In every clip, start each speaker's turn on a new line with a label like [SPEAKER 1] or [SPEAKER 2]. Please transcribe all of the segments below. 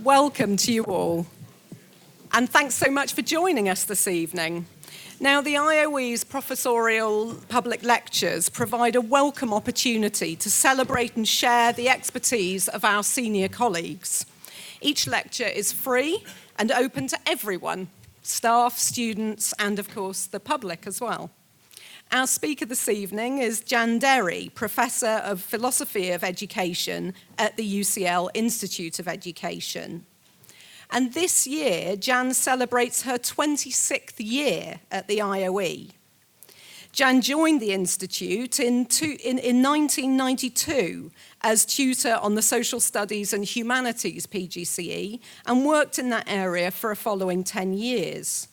[SPEAKER 1] Welcome to you all, and thanks so much for joining us this evening. Now, the IOE's professorial public lectures provide a welcome opportunity to celebrate and share the expertise of our senior colleagues. Each lecture is free and open to everyone, staff, students, and of course the public as well. Our speaker this evening is Jan Derry, Professor of Philosophy of Education at the UCL Institute of Education. And this year, Jan celebrates her 26th year at the IOE. Jan joined the Institute in 1992 as tutor on the Social Studies and Humanities PGCE and worked in that area for a following 10 years.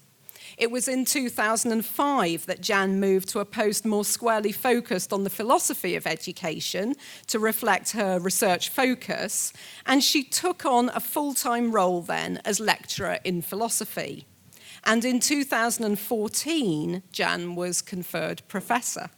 [SPEAKER 1] It was in 2005 that Jan moved to a post more squarely focused on the philosophy of education to reflect her research focus, and she took on a full-time role then as lecturer in philosophy. And in 2014, Jan was conferred professor.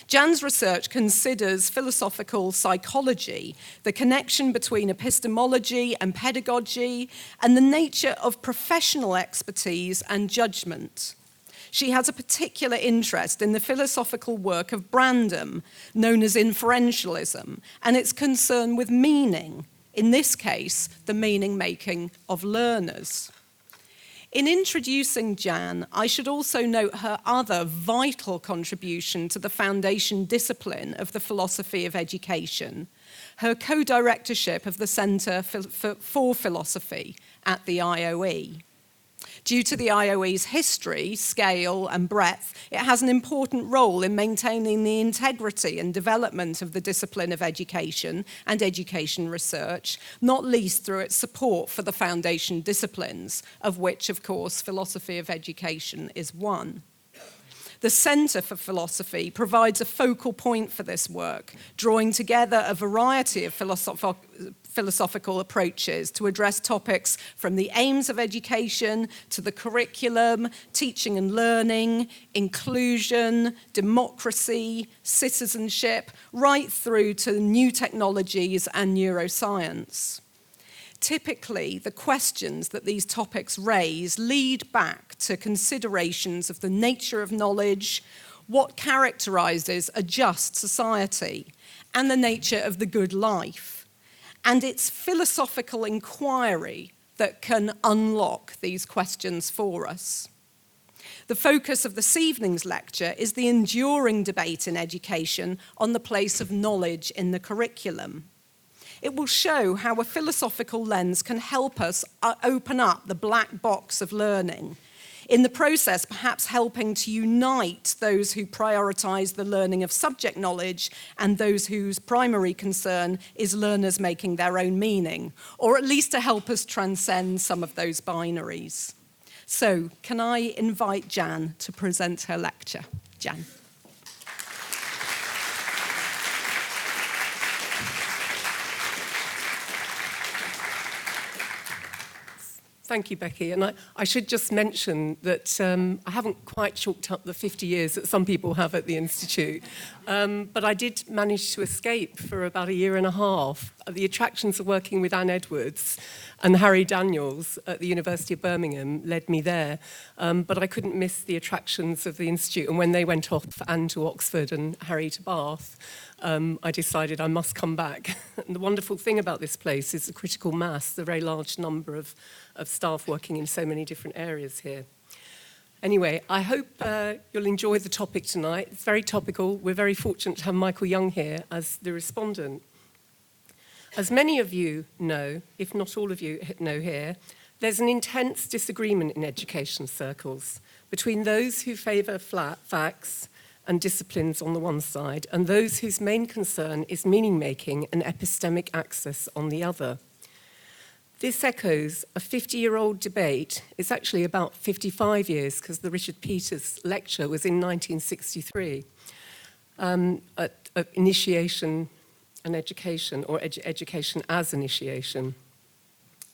[SPEAKER 1] Jan's research considers philosophical psychology, the connection between epistemology and pedagogy, and the nature of professional expertise and judgment. She has a particular interest in the philosophical work of Brandom, known as inferentialism, and its concern with meaning, in this case, the meaning-making of learners. In introducing Jan, I should also note her other vital contribution to the foundation discipline of the philosophy of education, her co-directorship of the Centre for Philosophy at the IOE. Due to the IOE's history, scale, and breadth, it has an important role in maintaining the integrity and development of the discipline of education and education research, not least through its support for the foundation disciplines, of which, of course, philosophy of education is one. The Centre for Philosophy provides a focal point for this work, drawing together a variety of philosophical approaches to address topics from the aims of education to the curriculum, teaching and learning, inclusion, democracy, citizenship, right through to new technologies and neuroscience. Typically, the questions that these topics raise lead back to considerations of the nature of knowledge, what characterizes a just society, and the nature of the good life. And it's philosophical inquiry that can unlock these questions for us. The focus of this evening's lecture is the enduring debate in education on the place of knowledge in the curriculum. It will show how a philosophical lens can help us open up the black box of learning, in the process perhaps helping to unite those who prioritize the learning of subject knowledge and those whose primary concern is learners making their own meaning, or at least to help us transcend some of those binaries. So, can I invite Jan to present her lecture? Jan.
[SPEAKER 2] Thank you, Becky. And I should just mention that I haven't quite chalked up the 50 years that some people have at the Institute, but I did manage to escape for about a year and a half. The attractions of working with Anne Edwards and Harry Daniels at the University of Birmingham led me there, but I couldn't miss the attractions of the Institute. And when they went off, Anne to Oxford and Harry to Bath, I decided I must come back. And the wonderful thing about this place is the critical mass, the very large number of staff working in so many different areas here. Anyway, I hope you'll enjoy the topic tonight. It's very topical. We're very fortunate to have Michael Young here as the respondent. As many of you know, if not all of you know here, there's an intense disagreement in education circles between those who favour flat facts and disciplines on the one side and those whose main concern is meaning-making and epistemic access on the other. This echoes a 50-year-old debate. It's actually about 55 years because the Richard Peters lecture was in 1963 at initiation and education, or education as initiation.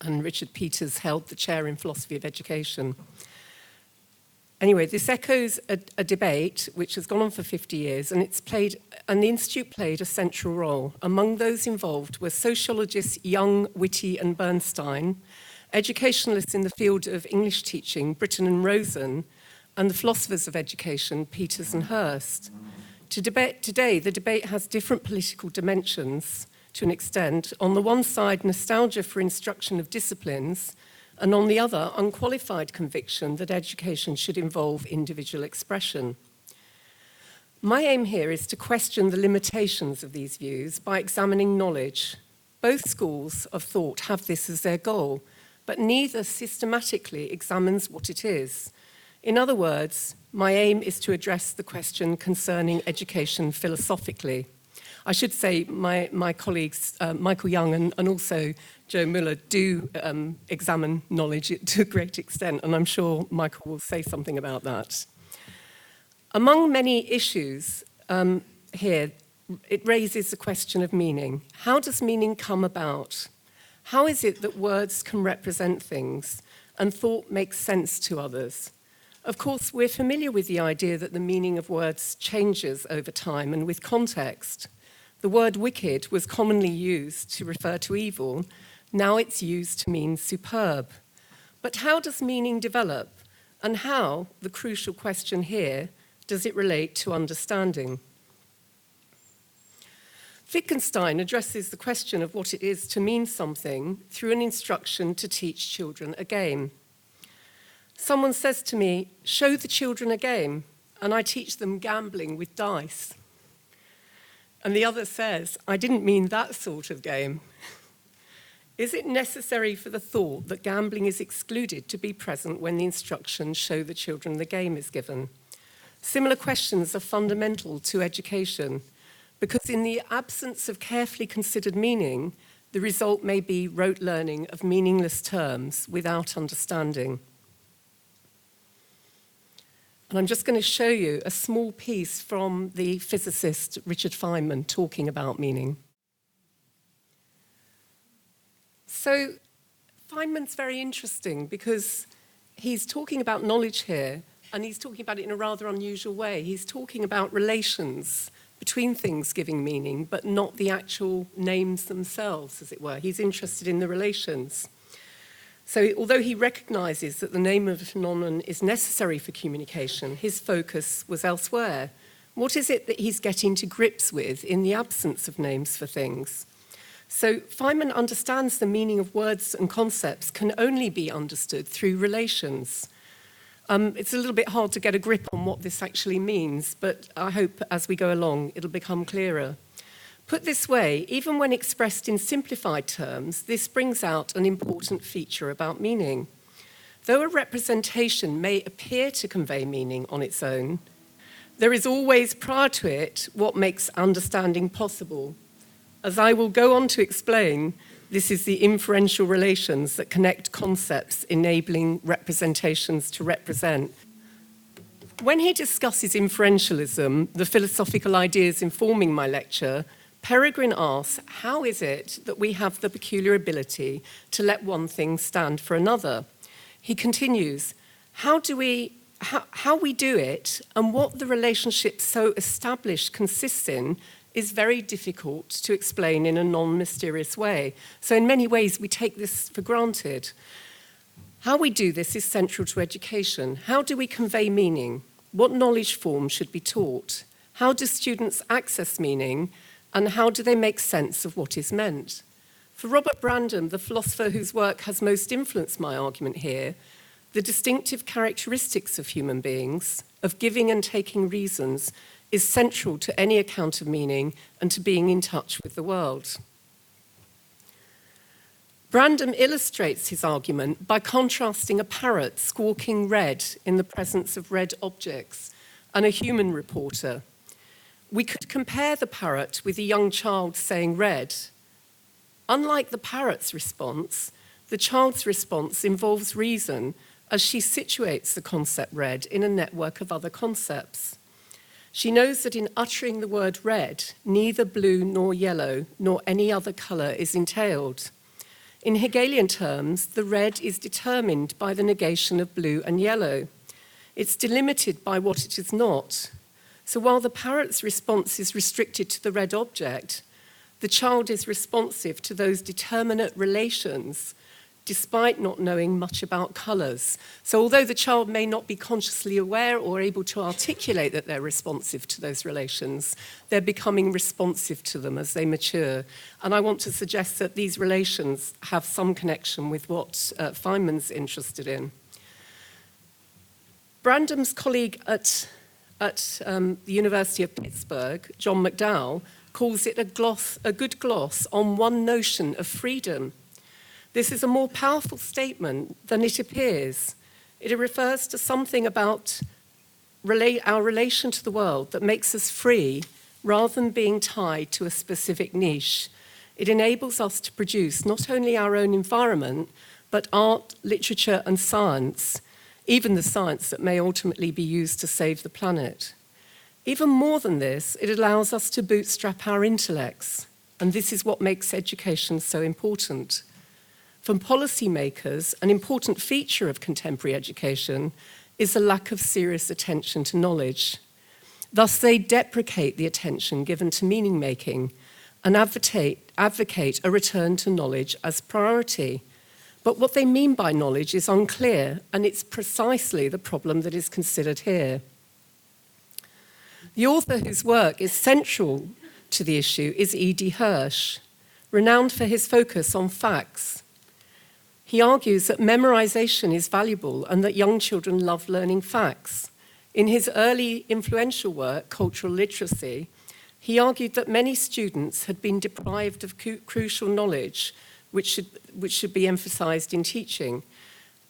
[SPEAKER 2] And Richard Peters held the chair in philosophy of education. Anyway, this echoes a debate which has gone on for 50 years, and the Institute played a central role. Among those involved were sociologists Young, Whitty and Bernstein, educationalists in the field of English teaching, Britton and Rosen, and the philosophers of education, Peters and Hurst. Today, the debate has different political dimensions to an extent. On the one side, nostalgia for instruction of disciplines, and on the other, unqualified conviction that education should involve individual expression. My aim here is to question the limitations of these views by examining knowledge. Both schools of thought have this as their goal, but neither systematically examines what it is. In other words, my aim is to address the question concerning education philosophically. I should say my colleagues, Michael Young and also Joe Muller, do examine knowledge to a great extent, and I'm sure Michael will say something about that. Among many issues here, it raises the question of meaning. How does meaning come about? How is it that words can represent things and thought makes sense to others? Of course, we're familiar with the idea that the meaning of words changes over time and with context. The word wicked was commonly used to refer to evil. Now it's used to mean superb. But how does meaning develop? And how, the crucial question here, does it relate to understanding? Wittgenstein addresses the question of what it is to mean something through an instruction to teach children a game. Someone says to me, "Show the children a game," and I teach them gambling with dice. And the other says, "I didn't mean that sort of game." Is it necessary for the thought that gambling is excluded to be present when the instructions show the children the game is given? Similar questions are fundamental to education, because in the absence of carefully considered meaning, the result may be rote learning of meaningless terms without understanding. And I'm just going to show you a small piece from the physicist Richard Feynman talking about meaning. So Feynman's very interesting because he's talking about knowledge here, and he's talking about it in a rather unusual way. He's talking about relations between things giving meaning, but not the actual names themselves, as it were. He's interested in the relations. So although he recognizes that the name of a phenomenon is necessary for communication, his focus was elsewhere. What is it that he's getting to grips with in the absence of names for things? So Feynman understands the meaning of words and concepts can only be understood through relations. It's a little bit hard to get a grip on what this actually means, but I hope as we go along it'll become clearer. Put this way, even when expressed in simplified terms, this brings out an important feature about meaning. Though a representation may appear to convey meaning on its own, there is always prior to it what makes understanding possible. As I will go on to explain, this is the inferential relations that connect concepts, enabling representations to represent. When he discusses inferentialism, the philosophical ideas informing my lecture, Peregrine asks, how is it that we have the peculiar ability to let one thing stand for another? He continues, how we do it and what the relationship so established consists in is very difficult to explain in a non-mysterious way. So in many ways, we take this for granted. How we do this is central to education. How do we convey meaning? What knowledge form should be taught? How do students access meaning? And how do they make sense of what is meant? For Robert Brandom, the philosopher whose work has most influenced my argument here, the distinctive characteristics of human beings, of giving and taking reasons, is central to any account of meaning and to being in touch with the world. Brandom illustrates his argument by contrasting a parrot squawking red in the presence of red objects and a human reporter. We could compare the parrot with a young child saying red. Unlike the parrot's response, the child's response involves reason as she situates the concept red in a network of other concepts. She knows that in uttering the word red, neither blue nor yellow nor any other colour is entailed. In Hegelian terms, the red is determined by the negation of blue and yellow. It's delimited by what it is not. So while the parrot's response is restricted to the red object, the child is responsive to those determinate relations despite not knowing much about colours. So although the child may not be consciously aware or able to articulate that they're responsive to those relations, they're becoming responsive to them as they mature. And I want to suggest that these relations have some connection with what Feynman's interested in. Brandom's colleague at the University of Pittsburgh, John McDowell, calls it a good gloss on one notion of freedom. This is a more powerful statement than it appears. It refers to something about our relation to the world that makes us free rather than being tied to a specific niche. It enables us to produce not only our own environment, but art, literature, and science, even the science that may ultimately be used to save the planet. Even more than this, it allows us to bootstrap our intellects, and this is what makes education so important. For policymakers, an important feature of contemporary education is a lack of serious attention to knowledge. Thus, they deprecate the attention given to meaning-making and advocate a return to knowledge as priority. But what they mean by knowledge is unclear, and it's precisely the problem that is considered here. The author whose work is central to the issue is Eadie Hirsch, renowned for his focus on facts. He argues that memorization is valuable and that young children love learning facts. In his early influential work, Cultural Literacy, he argued that many students had been deprived of crucial knowledge which should be emphasized in teaching.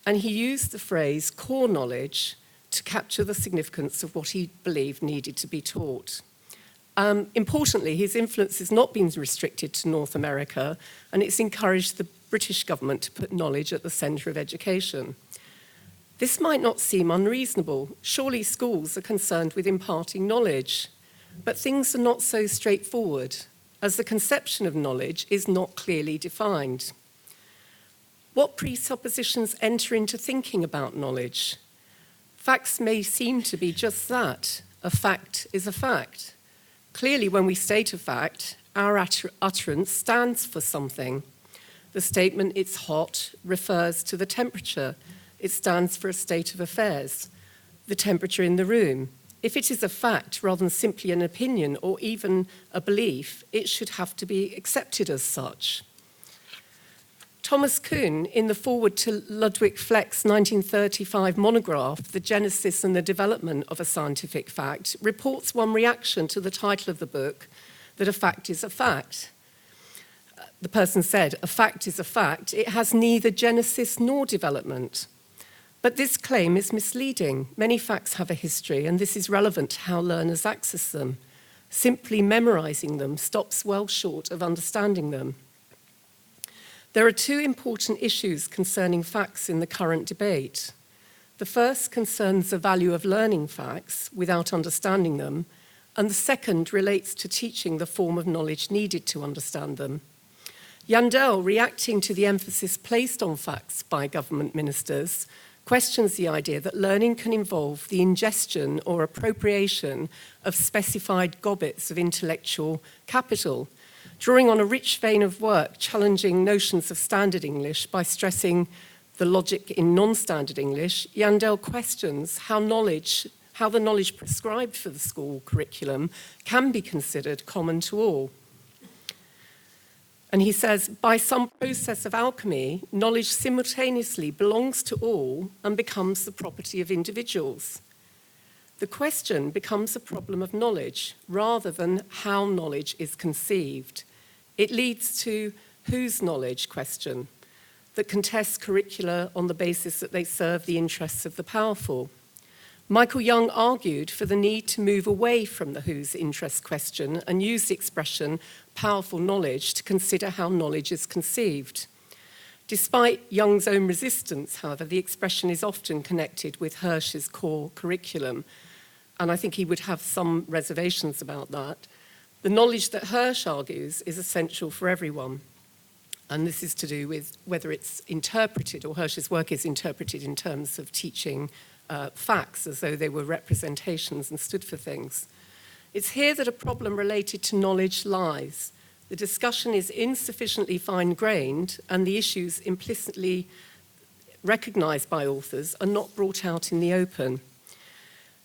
[SPEAKER 2] And he used the phrase core knowledge to capture the significance of what he believed needed to be taught. Importantly, his influence has not been restricted to North America, and it's encouraged the British government to put knowledge at the centre of education. This might not seem unreasonable. Surely schools are concerned with imparting knowledge, but things are not so straightforward, as the conception of knowledge is not clearly defined. What presuppositions enter into thinking about knowledge? Facts may seem to be just that. A fact is a fact. Clearly, when we state a fact, our utterance stands for something. The statement, "it's hot," refers to the temperature. It stands for a state of affairs, the temperature in the room. If it is a fact rather than simply an opinion or even a belief, it should have to be accepted as such. Thomas Kuhn, in the foreword to Ludwig Fleck's 1935 monograph, The Genesis and the Development of a Scientific Fact, reports one reaction to the title of the book, that a fact is a fact. The person said, "A fact is a fact. It has neither genesis nor development." But this claim is misleading. Many facts have a history, and this is relevant to how learners access them. Simply memorizing them stops well short of understanding them. There are two important issues concerning facts in the current debate. The first concerns the value of learning facts without understanding them, and the second relates to teaching the form of knowledge needed to understand them. Jan Derry, reacting to the emphasis placed on facts by government ministers, questions the idea that learning can involve the ingestion or appropriation of specified gobbets of intellectual capital, drawing on a rich vein of work challenging notions of standard English by stressing the logic in non-standard English. Jan Derry questions how the knowledge prescribed for the school curriculum can be considered common to all. And he says, by some process of alchemy, knowledge simultaneously belongs to all and becomes the property of individuals. The question becomes a problem of knowledge rather than how knowledge is conceived. It leads to whose knowledge question that contests curricula on the basis that they serve the interests of the powerful. Michael Young argued for the need to move away from the whose interest question and use the expression powerful knowledge to consider how knowledge is conceived. Despite Young's own resistance, however, the expression is often connected with Hirsch's core curriculum, and I think he would have some reservations about that. The knowledge that Hirsch argues is essential for everyone, and this is to do with whether it's interpreted or Hirsch's work is interpreted in terms of teaching facts as though they were representations and stood for things. It's here that a problem related to knowledge lies. The discussion is insufficiently fine-grained, and the issues implicitly recognised by authors are not brought out in the open.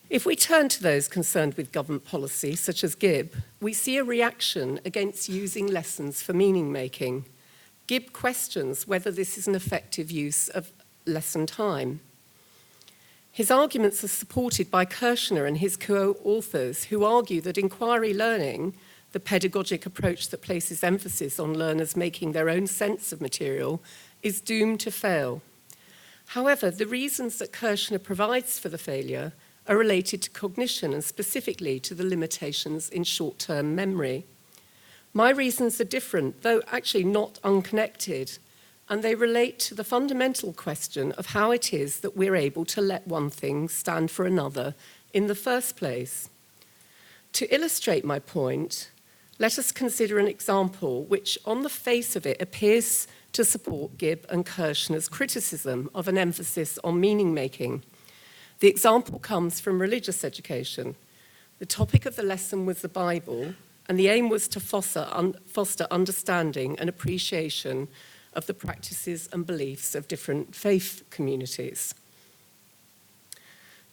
[SPEAKER 2] If we turn to those concerned with government policy, such as Gibb, we see a reaction against using lessons for meaning-making. Gibb questions whether this is an effective use of lesson time. His arguments are supported by Kirchner and his co-authors, who argue that inquiry learning, the pedagogic approach that places emphasis on learners making their own sense of material, is doomed to fail. However, the reasons that Kirchner provides for the failure are related to cognition and specifically to the limitations in short-term memory. My reasons are different, though actually not unconnected, and they relate to the fundamental question of how it is that we're able to let one thing stand for another in the first place. To illustrate my point, let us consider an example which, on the face of it, appears to support Gibb and Kirchner's criticism of an emphasis on meaning-making. The example comes from religious education. The topic of the lesson was the Bible, and the aim was to foster understanding and appreciation of the practices and beliefs of different faith communities.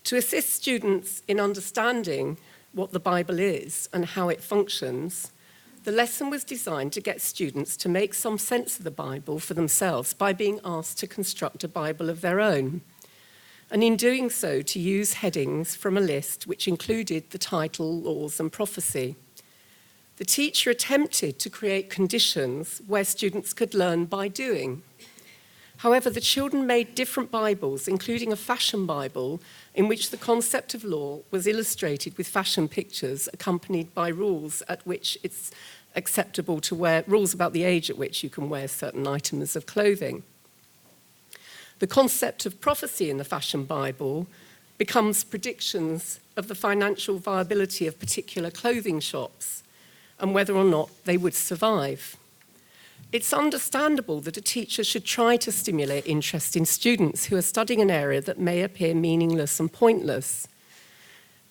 [SPEAKER 2] To assist students in understanding what the Bible is and how it functions, the lesson was designed to get students to make some sense of the Bible for themselves by being asked to construct a Bible of their own, and in doing so to use headings from a list which included the title, laws, and prophecy. The teacher attempted to create conditions where students could learn by doing. However, the children made different Bibles, including a fashion Bible, in which the concept of law was illustrated with fashion pictures accompanied by rules at which it's acceptable to wear, rules about the age at which you can wear certain items of clothing. The concept of prophecy in the fashion Bible becomes predictions of the financial viability of particular clothing shops and whether or not they would survive. It's understandable that a teacher should try to stimulate interest in students who are studying an area that may appear meaningless and pointless.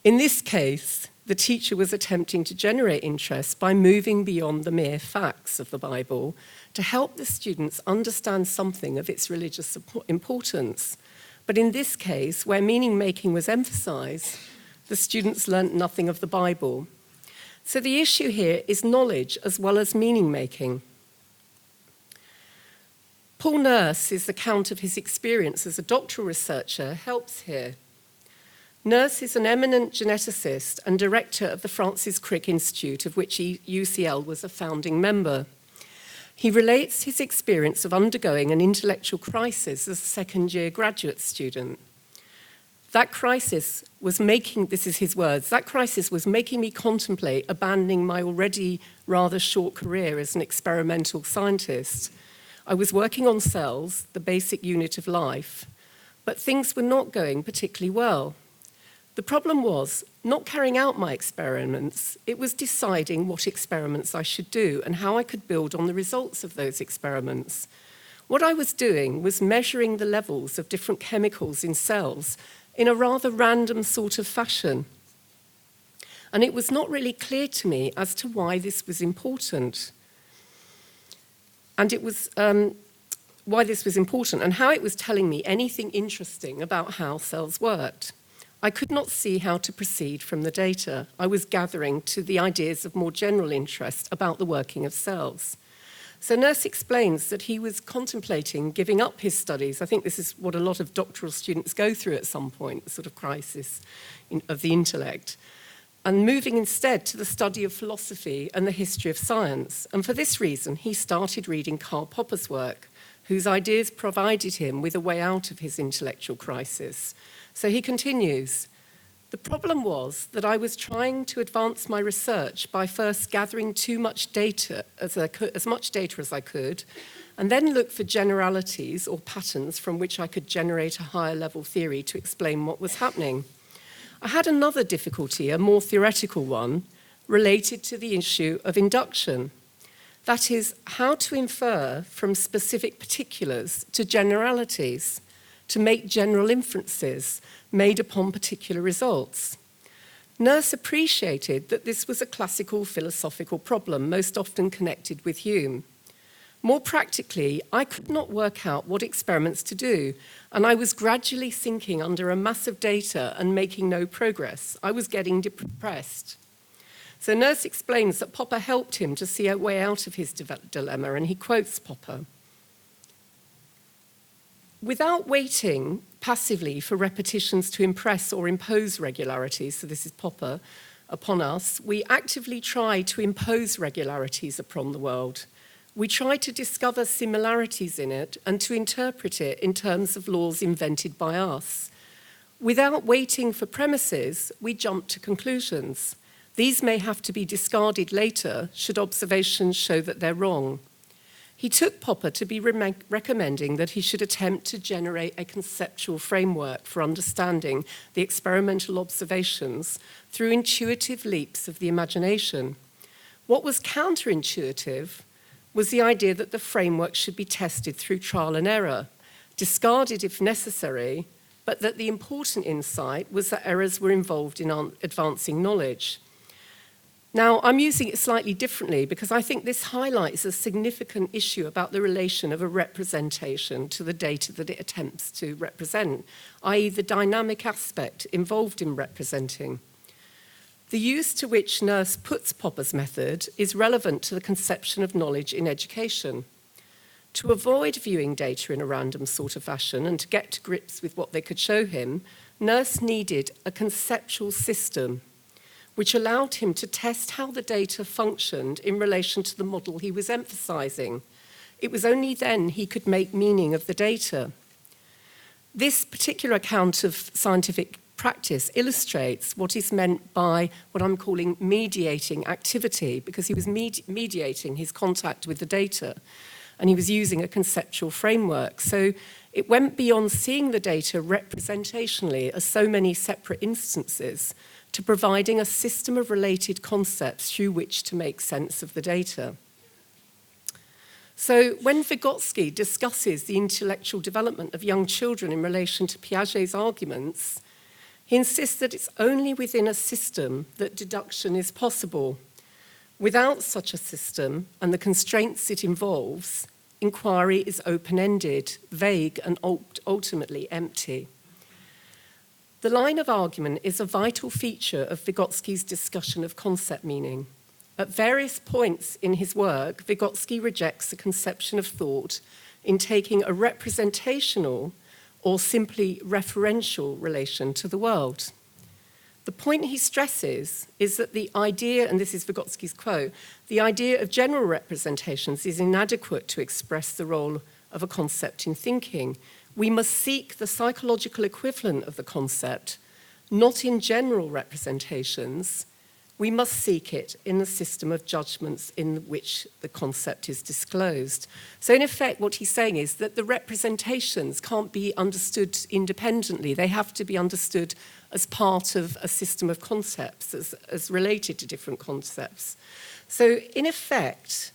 [SPEAKER 2] In this case, the teacher was attempting to generate interest by moving beyond the mere facts of the Bible to help the students understand something of its religious importance. But in this case, where meaning-making was emphasized, the students learnt nothing of the Bible. So the issue here is knowledge as well as meaning-making. Paul Nurse's account of his experience as a doctoral researcher helps here. Nurse is an eminent geneticist and director of the Francis Crick Institute, of which UCL was a founding member. He relates his experience of undergoing an intellectual crisis as a second-year graduate student. That crisis was making, this is his words, that crisis was making me contemplate abandoning my already rather short career as an experimental scientist. I was working on cells, the basic unit of life, but things were not going particularly well. The problem was not carrying out my experiments, it was deciding what experiments I should do and how I could build on the results of those experiments. What I was doing was measuring the levels of different chemicals in cells in a rather random sort of fashion. And it was not really clear to me as to why this was important. And it was why this was important and how it was telling me anything interesting about how cells worked. I could not see how to proceed from the data I was gathering to the ideas of more general interest about the working of cells. So Nurse explains that he was contemplating giving up his studies. I think this is what a lot of doctoral students go through at some point, a sort of crisis of the intellect, and moving instead to the study of philosophy and the history of science. And for this reason, he started reading Karl Popper's work, whose ideas provided him with a way out of his intellectual crisis. So he continues, the problem was that I was trying to advance my research by first gathering too much data, as much data as I could, and then look for generalities or patterns from which I could generate a higher level theory to explain what was happening. I had another difficulty, a more theoretical one, related to the issue of induction. That is, how to infer from specific particulars to generalities. to make general inferences made upon particular results. Nurse appreciated that this was a classical philosophical problem, most often connected with Hume. More practically, I could not work out what experiments to do, and I was gradually sinking under a mass of data and making no progress. I was getting depressed. So Nurse explains that Popper helped him to see a way out of his dilemma, and he quotes Popper. Without waiting passively for repetitions to impress or impose regularities, so this is Popper, upon us, we actively try to impose regularities upon the world. We try to discover similarities in it and to interpret it in terms of laws invented by us. Without waiting for premises, we jump to conclusions. These may have to be discarded later should observations show that they're wrong. He took Popper to be recommending that he should attempt to generate a conceptual framework for understanding the experimental observations through intuitive leaps of the imagination. What was counterintuitive was the idea that the framework should be tested through trial and error, discarded if necessary, but that the important insight was that errors were involved in advancing knowledge. Now, I'm using it slightly differently because I think this highlights a significant issue about the relation of a representation to the data that it attempts to represent, i.e. the dynamic aspect involved in representing. The use to which Nurse puts Popper's method is relevant to the conception of knowledge in education. To avoid viewing data in a random sort of fashion and to get to grips with what they could show him, Nurse needed a conceptual system which allowed him to test how the data functioned in relation to the model he was emphasizing. It was only then he could make meaning of the data. This particular account of scientific practice illustrates what is meant by what I'm calling mediating activity, because he was mediating his contact with the data, and he was using a conceptual framework. So it went beyond seeing the data representationally as so many separate instances to providing a system of related concepts through which to make sense of the data. So when Vygotsky discusses the intellectual development of young children in relation to Piaget's arguments, he insists that it's only within a system that deduction is possible. Without such a system and the constraints it involves, inquiry is open-ended, vague, and ultimately empty. The line of argument is a vital feature of Vygotsky's discussion of concept meaning. At various points in his work, Vygotsky rejects the conception of thought in taking a representational or simply referential relation to the world. The point he stresses is that the idea, and this is Vygotsky's quote, the idea of general representations is inadequate to express the role of a concept in thinking. We must seek the psychological equivalent of the concept, not in general representations. We must seek it in the system of judgments in which the concept is disclosed. So in effect, what he's saying is that the representations can't be understood independently. They have to be understood as part of a system of concepts, as related to different concepts. So in effect,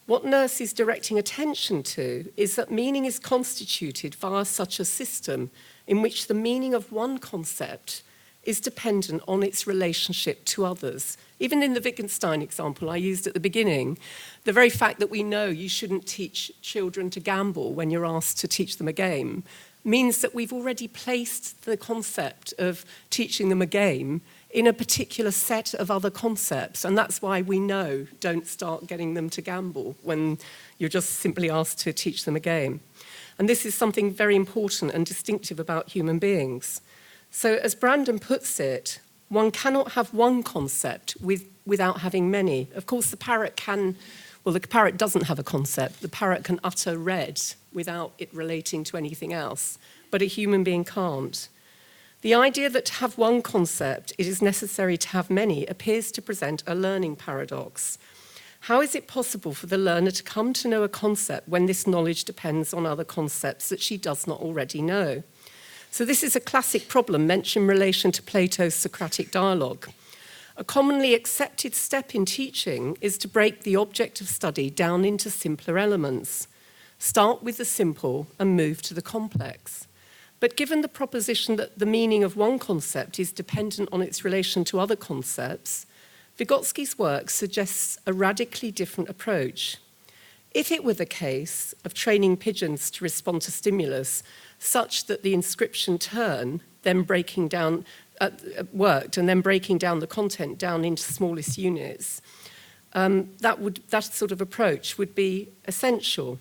[SPEAKER 2] what Nurse is directing attention to is that meaning is constituted via such a system in which the meaning of one concept is dependent on its relationship to others. Even in the Wittgenstein example I used at the beginning, the very fact that we know you shouldn't teach children to gamble when you're asked to teach them a game means that we've already placed the concept of teaching them a game in a particular set of other concepts, and that's why we know don't start getting them to gamble when you're just simply asked to teach them a game. And this is something very important and distinctive about human beings. So as Brandom puts it, one cannot have one concept without having many. Of course, the parrot doesn't have a concept. The parrot can utter red without it relating to anything else, but a human being can't. The idea that to have one concept, it is necessary to have many, appears to present a learning paradox. How is it possible for the learner to come to know a concept when this knowledge depends on other concepts that she does not already know? So this is a classic problem mentioned in relation to Plato's Socratic dialogue. A commonly accepted step in teaching is to break the object of study down into simpler elements. Start with the simple and move to the complex. But given the proposition that the meaning of one concept is dependent on its relation to other concepts, Vygotsky's work suggests a radically different approach. If it were the case of training pigeons to respond to stimulus such that the inscription turn, then breaking down, worked and then breaking down the content down into smallest units, that sort of approach would be essential.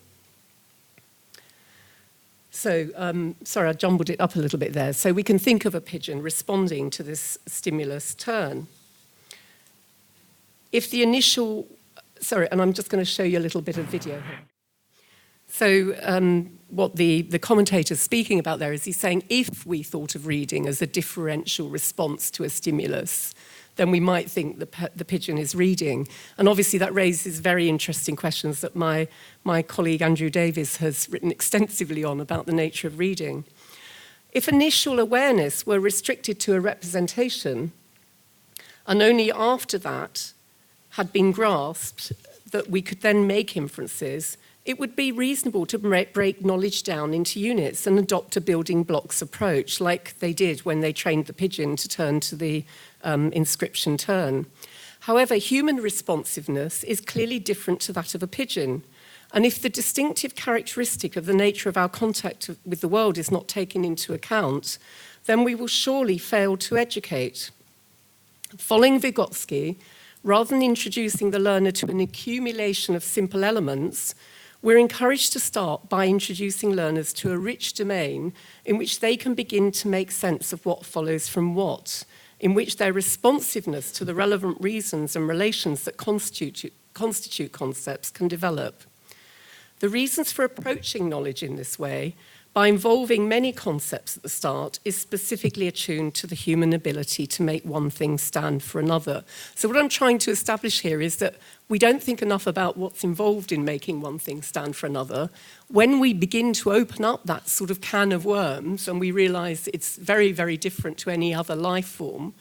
[SPEAKER 2] So, sorry, I jumbled it up a little bit there. So we can think of a pigeon responding to this stimulus turn. If the initial, sorry, and I'm just going to show you a little bit of video here. So what the commentator's speaking about there is he's saying if we thought of reading as a differential response to a stimulus, then we might think the pigeon is reading. And obviously that raises very interesting questions that my colleague Andrew Davies has written extensively on about the nature of reading. If initial awareness were restricted to a representation, and only after that had been grasped that we could then make inferences, it would be reasonable to break knowledge down into units and adopt a building blocks approach, like they did when they trained the pigeon to turn to the inscription turn. However, human responsiveness is clearly different to that of a pigeon. And if the distinctive characteristic of the nature of our contact with the world is not taken into account, then we will surely fail to educate. Following Vygotsky, rather than introducing the learner to an accumulation of simple elements, we're encouraged to start by introducing learners to a rich domain in which they can begin to make sense of what follows from what, in which their responsiveness to the relevant reasons and relations that constitute concepts can develop. The reasons for approaching knowledge in this way, by involving many concepts at the start, is specifically attuned to the human ability to make one thing stand for another. So what I'm trying to establish here is that we don't think enough about what's involved in making one thing stand for another. When we begin to open up that sort of can of worms and we realize it's very, very different to any other life form,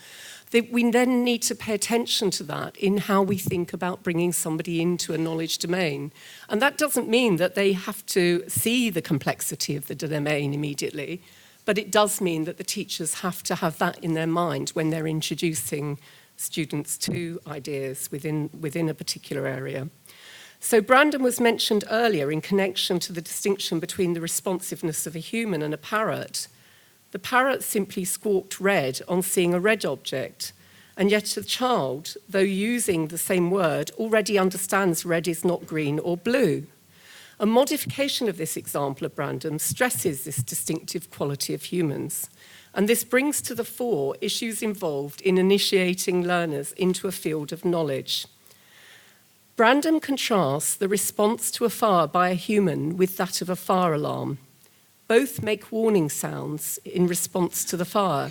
[SPEAKER 2] that we then need to pay attention to that in how we think about bringing somebody into a knowledge domain. And that doesn't mean that they have to see the complexity of the domain immediately, but it does mean that the teachers have to have that in their mind when they're introducing students to ideas within a particular area. So Brandom was mentioned earlier in connection to the distinction between the responsiveness of a human and a parrot. The parrot simply squawked red on seeing a red object, and yet the child, though using the same word, already understands red is not green or blue. A modification of this example of Brandom stresses this distinctive quality of humans, and this brings to the fore issues involved in initiating learners into a field of knowledge. Brandom contrasts the response to a fire by a human with that of a fire alarm. Both make warning sounds in response to the fire.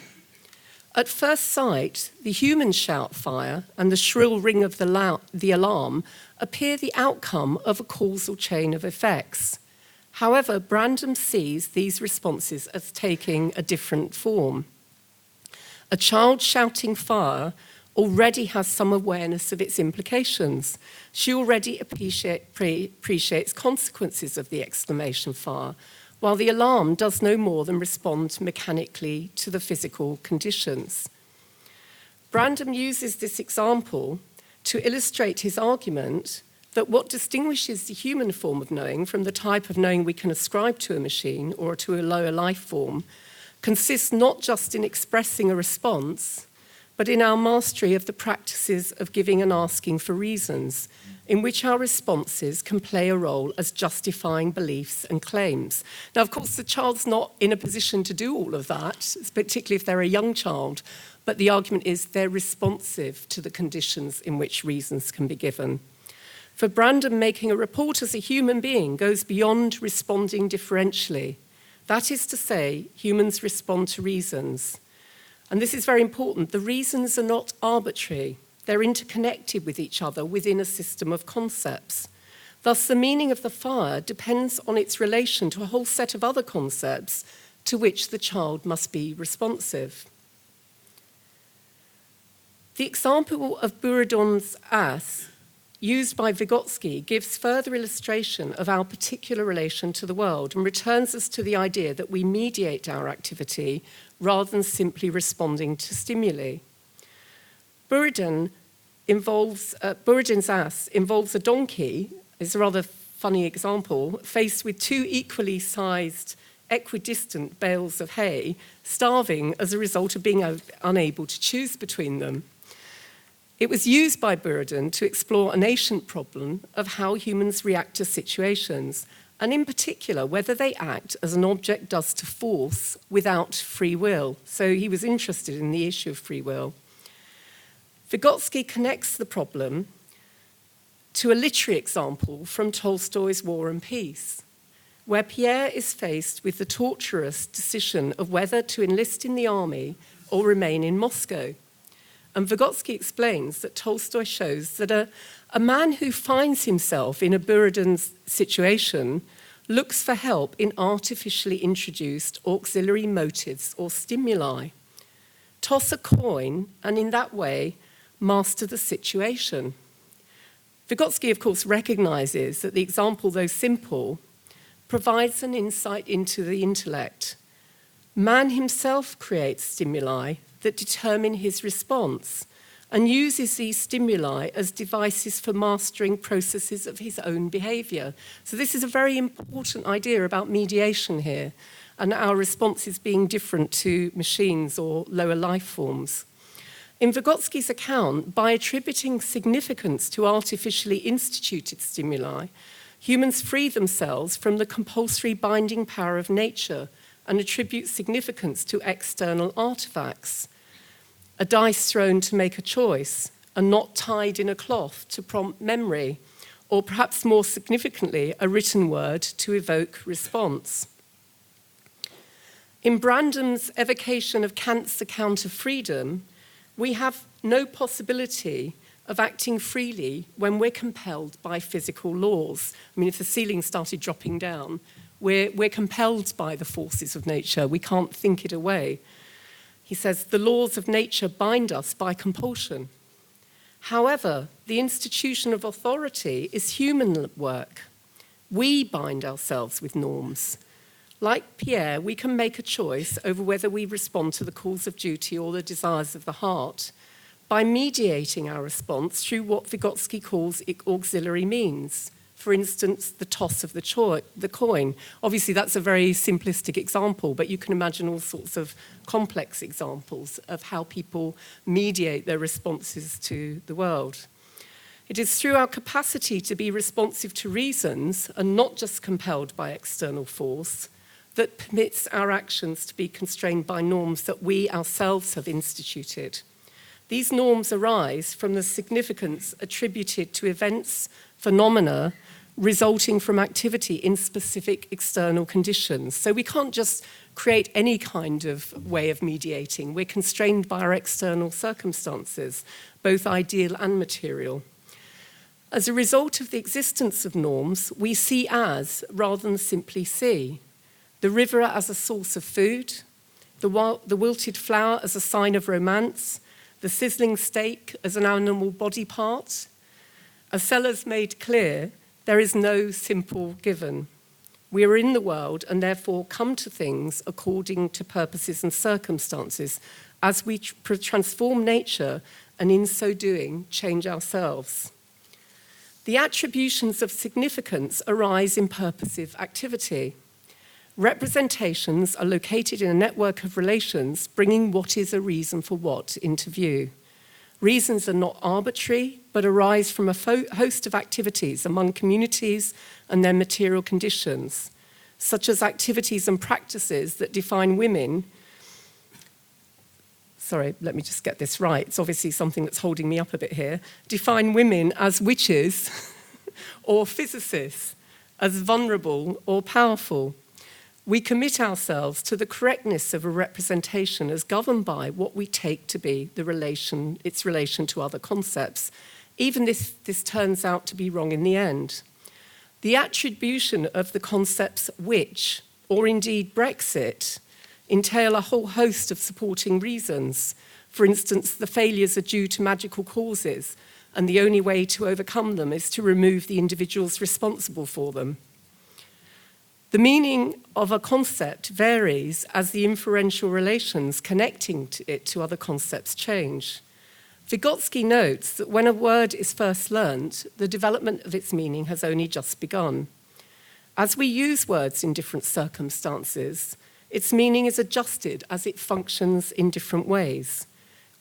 [SPEAKER 2] At first sight, the human shout fire and the shrill ring of the alarm appear the outcome of a causal chain of effects. However, Brandom sees these responses as taking a different form. A child shouting fire already has some awareness of its implications. She already appreciates consequences of the exclamation fire, while the alarm does no more than respond mechanically to the physical conditions. Brandom uses this example to illustrate his argument that what distinguishes the human form of knowing from the type of knowing we can ascribe to a machine or to a lower life form consists not just in expressing a response, but in our mastery of the practices of giving and asking for reasons, in which our responses can play a role as justifying beliefs and claims. Now, of course, the child's not in a position to do all of that, particularly if they're a young child, but the argument is they're responsive to the conditions in which reasons can be given. For Brandom, making a report as a human being goes beyond responding differentially. That is to say, humans respond to reasons. And this is very important. The reasons are not arbitrary. They're interconnected with each other within a system of concepts. Thus, the meaning of the fire depends on its relation to a whole set of other concepts to which the child must be responsive. The example of Buridan's ass used by Vygotsky gives further illustration of our particular relation to the world and returns us to the idea that we mediate our activity rather than simply responding to stimuli. Buridan's ass involves a donkey, is a rather funny example, faced with two equally sized, equidistant bales of hay, starving as a result of being unable to choose between them. It was used by Buridan to explore an ancient problem of how humans react to situations, and in particular, whether they act as an object does to force without free will. So he was interested in the issue of free will. Vygotsky connects the problem to a literary example from Tolstoy's War and Peace, where Pierre is faced with the torturous decision of whether to enlist in the army or remain in Moscow. And Vygotsky explains that Tolstoy shows that a man who finds himself in a Buridan's situation looks for help in artificially introduced auxiliary motives or stimuli. Toss a coin and in that way master the situation. Vygotsky, of course, recognizes that the example, though simple, provides an insight into the intellect. Man himself creates stimuli that determine his response and uses these stimuli as devices for mastering processes of his own behavior. So this is a very important idea about mediation here and our responses being different to machines or lower life forms. In Vygotsky's account, by attributing significance to artificially instituted stimuli, humans free themselves from the compulsory binding power of nature and attribute significance to external artifacts. A dice thrown to make a choice, a knot tied in a cloth to prompt memory, or perhaps more significantly, a written word to evoke response. In Brandom's evocation of Kant's account of freedom, we have no possibility of acting freely when we're compelled by physical laws. I mean, if the ceiling started dropping down, we're compelled by the forces of nature. We can't think it away. He says, the laws of nature bind us by compulsion. However, the institution of authority is human work. We bind ourselves with norms. Like Pierre, we can make a choice over whether we respond to the calls of duty or the desires of the heart by mediating our response through what Vygotsky calls auxiliary means. For instance, the toss of the coin. Obviously, that's a very simplistic example, but you can imagine all sorts of complex examples of how people mediate their responses to the world. It is through our capacity to be responsive to reasons and not just compelled by external force that permits our actions to be constrained by norms that we ourselves have instituted. These norms arise from the significance attributed to events, phenomena, resulting from activity in specific external conditions. So we can't just create any kind of way of mediating. We're constrained by our external circumstances, both ideal and material. As a result of the existence of norms, we see as rather than simply see. The river as a source of food, the wilted flower as a sign of romance, the sizzling steak as an animal body part. As Sellers made clear, there is no simple given. We are in the world and therefore come to things according to purposes and circumstances as we transform nature and in so doing change ourselves. The attributions of significance arise in purposive activity. Representations are located in a network of relations, bringing what is a reason for what into view. Reasons are not arbitrary, but arise from a host of activities among communities and their material conditions, such as activities and practices that define women. Sorry, let me just get this right. It's obviously something that's holding me up a bit here. Define women as witches or physicists, as vulnerable or powerful. We commit ourselves to the correctness of a representation as governed by what we take to be its relation to other concepts, even if this turns out to be wrong in the end. The attribution of the concepts which, or indeed Brexit, entail a whole host of supporting reasons. For instance, the failures are due to magical causes, and the only way to overcome them is to remove the individuals responsible for them. The meaning of a concept varies as the inferential relations connecting it to other concepts change. Vygotsky notes that when a word is first learnt, the development of its meaning has only just begun. As we use words in different circumstances, its meaning is adjusted as it functions in different ways.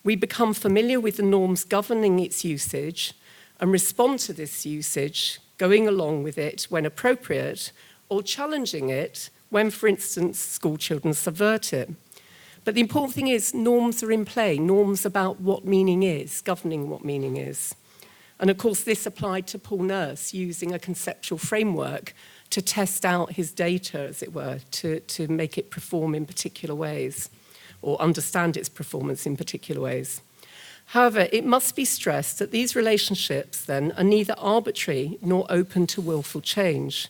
[SPEAKER 2] We become familiar with the norms governing its usage and respond to this usage, going along with it when appropriate, or challenging it when, for instance, school children subvert it. But the important thing is norms are in play, norms about what meaning is, governing what meaning is. And of course, this applied to Paul Nurse using a conceptual framework to test out his data, as it were, to make it perform in particular ways, or understand its performance in particular ways. However, it must be stressed that these relationships, then, are neither arbitrary nor open to willful change,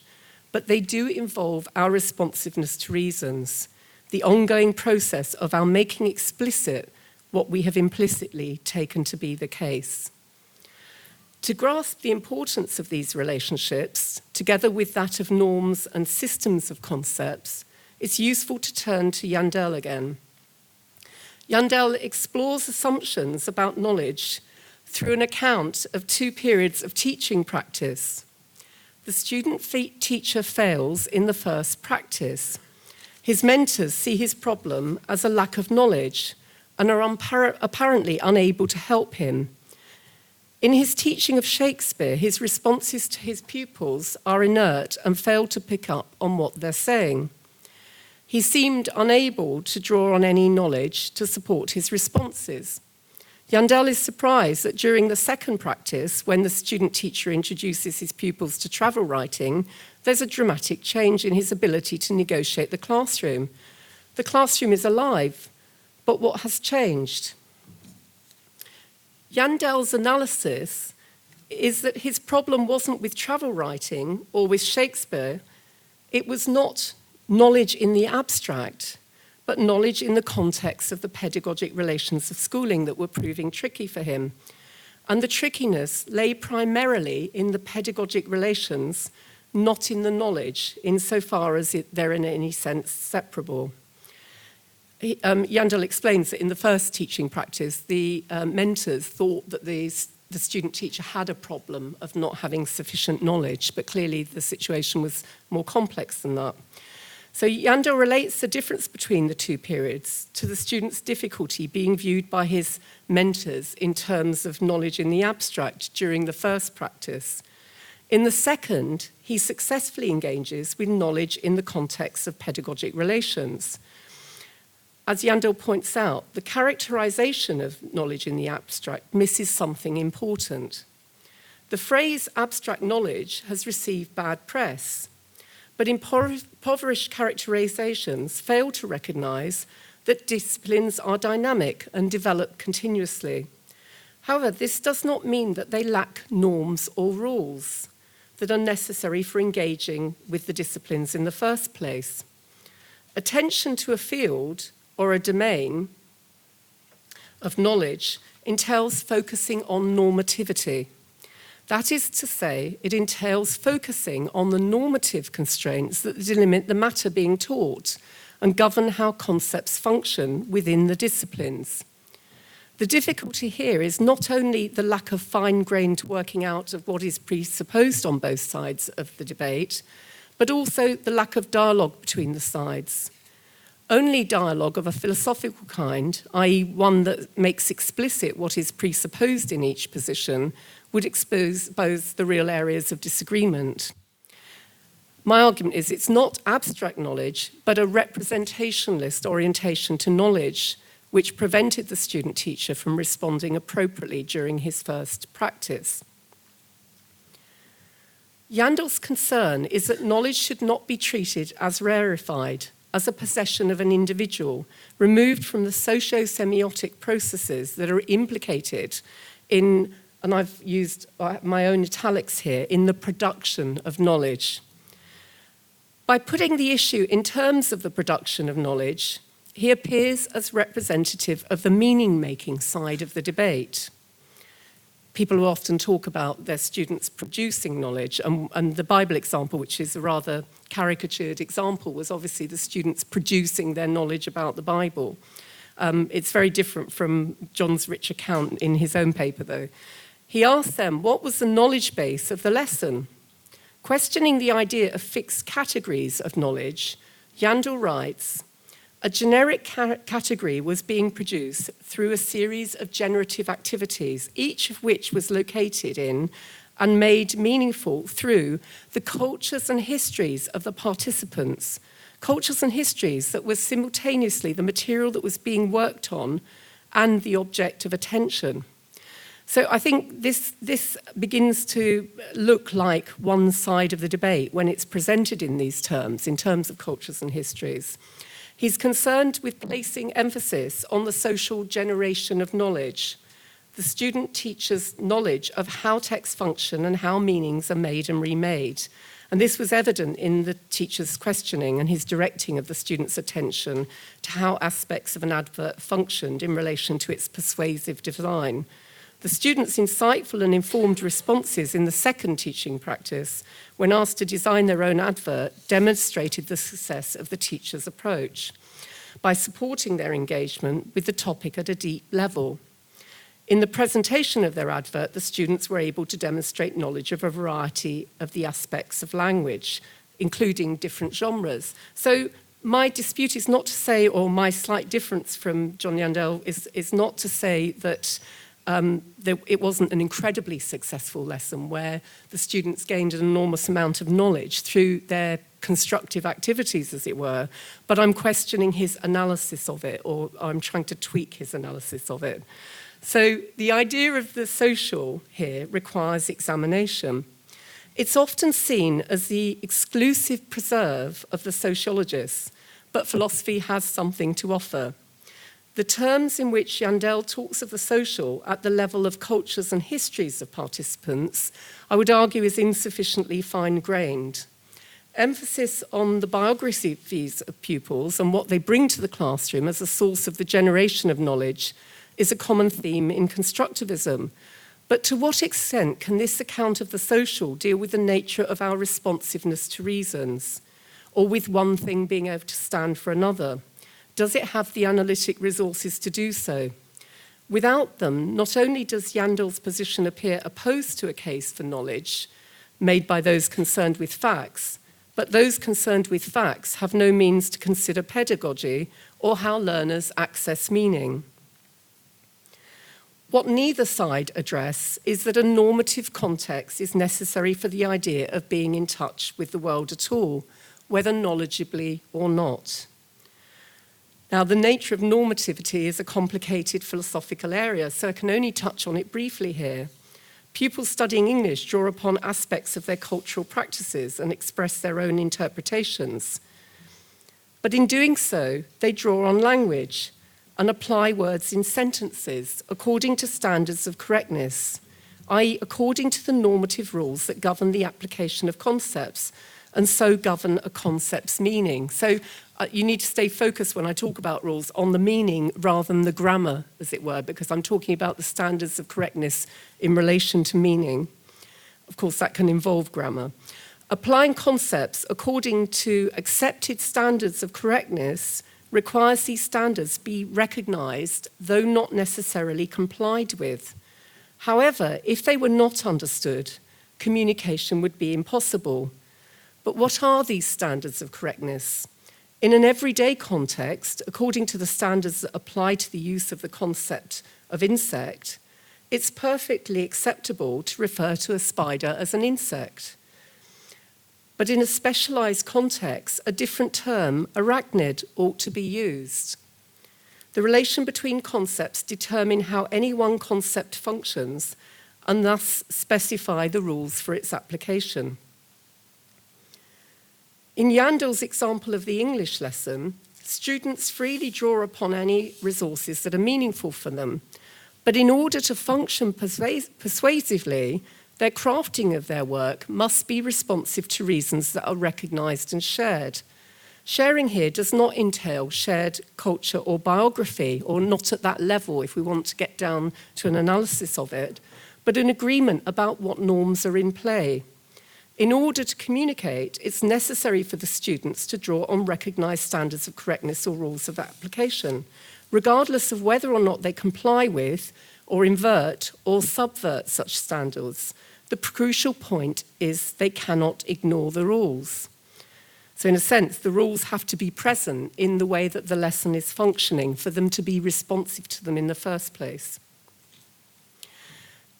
[SPEAKER 2] but they do involve our responsiveness to reasons, the ongoing process of our making explicit what we have implicitly taken to be the case. To grasp the importance of these relationships, together with that of norms and systems of concepts, it's useful to turn to Jan Derry again. Jan Derry explores assumptions about knowledge through an account of 2 periods of teaching practice. The student-teacher fails in the first practice. His mentors see his problem as a lack of knowledge and are apparently unable to help him. In his teaching of Shakespeare, his responses to his pupils are inert and fail to pick up on what they're saying. He seemed unable to draw on any knowledge to support his responses. Jan Derry is surprised that during the second practice, when the student-teacher introduces his pupils to travel writing, there's a dramatic change in his ability to negotiate the classroom. The classroom is alive, but what has changed? Jan Derry's analysis is that his problem wasn't with travel writing or with Shakespeare. It was not knowledge in the abstract, but knowledge in the context of the pedagogic relations of schooling that were proving tricky for him. And the trickiness lay primarily in the pedagogic relations, not in the knowledge, insofar as they're in any sense separable. Jan Derry explains that in the first teaching practice, the mentors thought that the student teacher had a problem of not having sufficient knowledge, but clearly the situation was more complex than that. So Jan Derry relates the difference between the 2 periods to the student's difficulty being viewed by his mentors in terms of knowledge in the abstract during the first practice. In the second, he successfully engages with knowledge in the context of pedagogic relations. As Jan Derry points out, the characterization of knowledge in the abstract misses something important. The phrase abstract knowledge has received bad press, but impoverished characterizations fail to recognize that disciplines are dynamic and develop continuously. However, this does not mean that they lack norms or rules that are necessary for engaging with the disciplines in the first place. Attention to a field or a domain of knowledge entails focusing on normativity. That is to say, it entails focusing on the normative constraints that delimit the matter being taught and govern how concepts function within the disciplines. The difficulty here is not only the lack of fine-grained working out of what is presupposed on both sides of the debate, but also the lack of dialogue between the sides. Only dialogue of a philosophical kind, i.e. one that makes explicit what is presupposed in each position, would expose both the real areas of disagreement. My argument is it's not abstract knowledge, but a representationalist orientation to knowledge, which prevented the student-teacher from responding appropriately during his first practice. Jan Derry's concern is that knowledge should not be treated as rarefied, as a possession of an individual, removed from the socio-semiotic processes that are implicated in, and I've used my own italics here, in the production of knowledge. By putting the issue in terms of the production of knowledge, he appears as representative of the meaning-making side of the debate. people will often talk about their students producing knowledge, and the Bible example, which is a rather caricatured example, was obviously the students producing their knowledge about the Bible. It's very different from John's rich account in his own paper, though. He asked them, what was the knowledge base of the lesson? Questioning the idea of fixed categories of knowledge, Jan Derry writes, a generic category was being produced through a series of generative activities, each of which was located in and made meaningful through the cultures and histories of the participants, cultures and histories that were simultaneously the material that was being worked on and the object of attention. So I think this begins to look like one side of the debate when it's presented in these terms, in terms of cultures and histories. He's concerned with placing emphasis on the social generation of knowledge. The student teaches knowledge of how texts function and how meanings are made and remade. And this was evident in the teacher's questioning and his directing of the student's attention to how aspects of an advert functioned in relation to its persuasive design. The students' insightful and informed responses in the second teaching practice, when asked to design their own advert, demonstrated the success of the teacher's approach by supporting their engagement with the topic at a deep level. In the presentation of their advert, the students were able to demonstrate knowledge of a variety of the aspects of language, including different genres. So my dispute is not to say, or my slight difference from John Yandell is not to say that it wasn't an incredibly successful lesson where the students gained an enormous amount of knowledge through their constructive activities, as it were, but I'm questioning his analysis of it, or I'm trying to tweak his analysis of it. So the idea of the social here requires examination. It's often seen as the exclusive preserve of the sociologists, but philosophy has something to offer. The terms in which Yandell talks of the social at the level of cultures and histories of participants, I would argue is insufficiently fine-grained. Emphasis on the biographies of pupils and what they bring to the classroom as a source of the generation of knowledge is a common theme in constructivism. But to what extent can this account of the social deal with the nature of our responsiveness to reasons, or with one thing being able to stand for another? Does it have the analytic resources to do so? Without them, not only does Yandell's position appear opposed to a case for knowledge made by those concerned with facts, but those concerned with facts have no means to consider pedagogy or how learners access meaning. What neither side address is that a normative context is necessary for the idea of being in touch with the world at all, whether knowledgeably or not. Now, the nature of normativity is a complicated philosophical area, so I can only touch on it briefly here. Pupils studying English draw upon aspects of their cultural practices and express their own interpretations. But in doing so, they draw on language and apply words in sentences according to standards of correctness, i.e., according to the normative rules that govern the application of concepts and so govern a concept's meaning. So you need to stay focused when I talk about rules on the meaning rather than the grammar, as it were, because I'm talking about the standards of correctness in relation to meaning. Of course, that can involve grammar. Applying concepts according to accepted standards of correctness requires these standards be recognized, though not necessarily complied with. However, if they were not understood, communication would be impossible. But what are these standards of correctness? In an everyday context, according to the standards that apply to the use of the concept of insect, it's perfectly acceptable to refer to a spider as an insect. But in a specialized context, a different term, arachnid, ought to be used. The relation between concepts determine how any one concept functions and thus specify the rules for its application. In Yandell's example of the English lesson, students freely draw upon any resources that are meaningful for them, but in order to function persuasively, their crafting of their work must be responsive to reasons that are recognized and shared. Sharing here does not entail shared culture or biography, or not at that level if we want to get down to an analysis of it, but an agreement about what norms are in play. In order to communicate, it's necessary for the students to draw on recognized standards of correctness or rules of application, regardless of whether or not they comply with or invert or subvert such standards. The crucial point is they cannot ignore the rules. So in a sense, the rules have to be present in the way that the lesson is functioning for them to be responsive to them in the first place.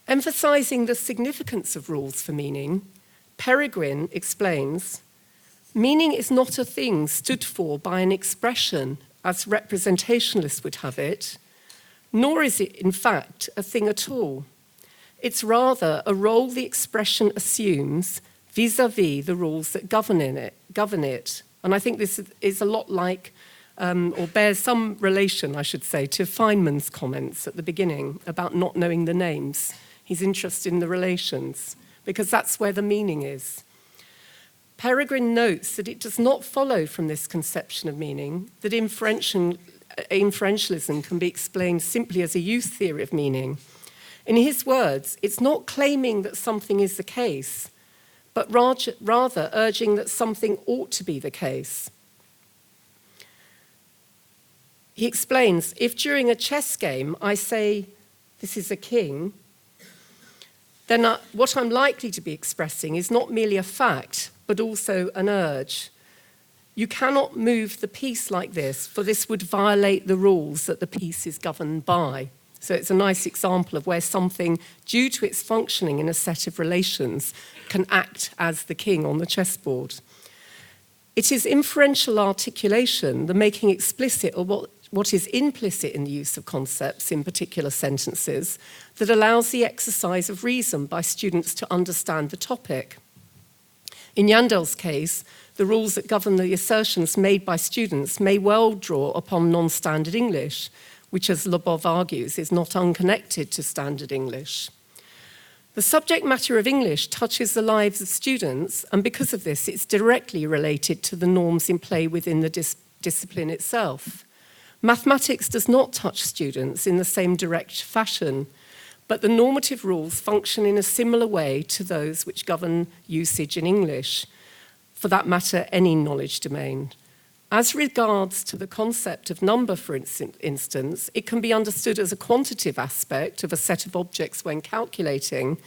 [SPEAKER 2] Emphasizing the significance of rules for meaning, Peregrine explains, meaning is not a thing stood for by an expression as representationalists would have it, nor is it, in fact, a thing at all. It's rather a role the expression assumes vis-à-vis the rules that govern it. And I think this is a lot like, or bears some relation, I should say, to Feynman's comments at the beginning about not knowing the names. He's interested in the relations, because that's where the meaning is. Peregrine notes that it does not follow from this conception of meaning that inferentialism can be explained simply as a use theory of meaning. In his words, it's not claiming that something is the case, but rather urging that something ought to be the case. He explains, if during a chess game I say, this is a king, then what I'm likely to be expressing is not merely a fact, but also an urge. You cannot move the piece like this, for this would violate the rules that the piece is governed by. So it's a nice example of where something, due to its functioning in a set of relations, can act as the king on the chessboard. It is inferential articulation, the making explicit or what is implicit in the use of concepts in particular sentences, that allows the exercise of reason by students to understand the topic. In Jan Derry's case, the rules that govern the assertions made by students may well draw upon non-standard English, which, as Lobov argues, is not unconnected to standard English. The subject matter of English touches the lives of students, and because of this, it's directly related to the norms in play within the discipline itself. Mathematics does not touch students in the same direct fashion, but the normative rules function in a similar way to those which govern usage in English, for that matter, any knowledge domain. As regards to the concept of number, for instance, it can be understood as a quantitative aspect of a set of objects when calculating,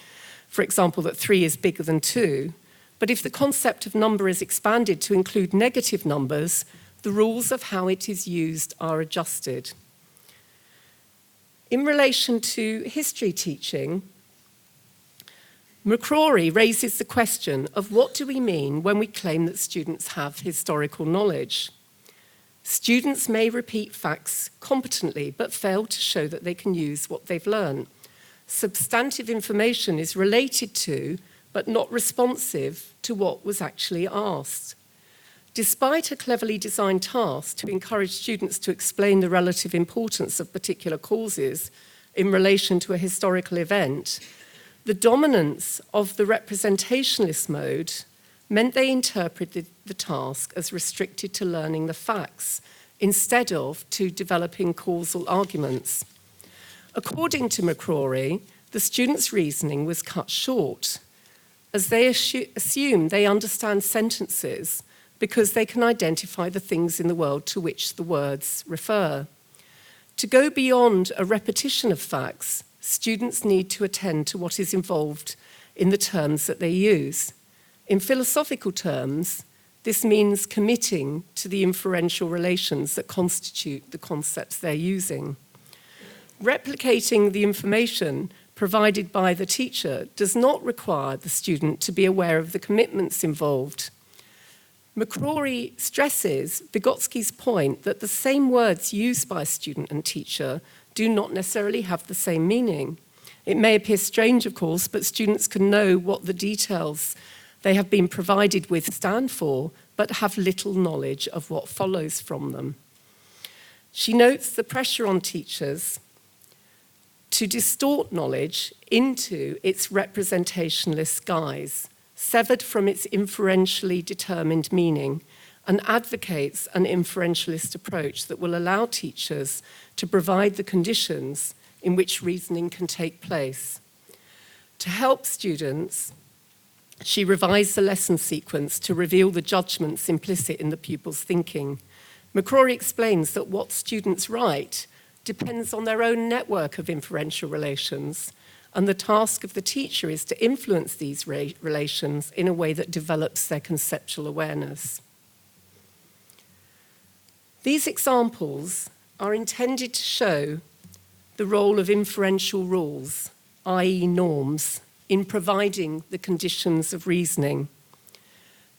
[SPEAKER 2] for example, that 3 is bigger than 2. But if the concept of number is expanded to include negative numbers, the rules of how it is used are adjusted. In relation to history teaching, McCrory raises the question of what do we mean when we claim that students have historical knowledge? Students may repeat facts competently, but fail to show that they can use what they've learned. Substantive information is related to, but not responsive to what was actually asked. Despite a cleverly designed task to encourage students to explain the relative importance of particular causes in relation to a historical event, the dominance of the representationalist mode meant they interpreted the task as restricted to learning the facts instead of to developing causal arguments. According to McCrory, the students' reasoning was cut short, as they assume they understand sentences because they can identify the things in the world to which the words refer. To go beyond a repetition of facts, students need to attend to what is involved in the terms that they use. In philosophical terms, this means committing to the inferential relations that constitute the concepts they're using. Replicating the information provided by the teacher does not require the student to be aware of the commitments involved. McCrory stresses Vygotski's point that the same words used by a student and teacher do not necessarily have the same meaning. It may appear strange, of course, but students can know what the details they have been provided with stand for, but have little knowledge of what follows from them. She notes the pressure on teachers to distort knowledge into its representationalist guise, severed from its inferentially determined meaning, and advocates an inferentialist approach that will allow teachers to provide the conditions in which reasoning can take place. To help students, she revised the lesson sequence to reveal the judgments implicit in the pupil's thinking. McCrory explains that what students write depends on their own network of inferential relations, and the task of the teacher is to influence these relations in a way that develops their conceptual awareness. These examples are intended to show the role of inferential rules, i.e. norms, in providing the conditions of reasoning.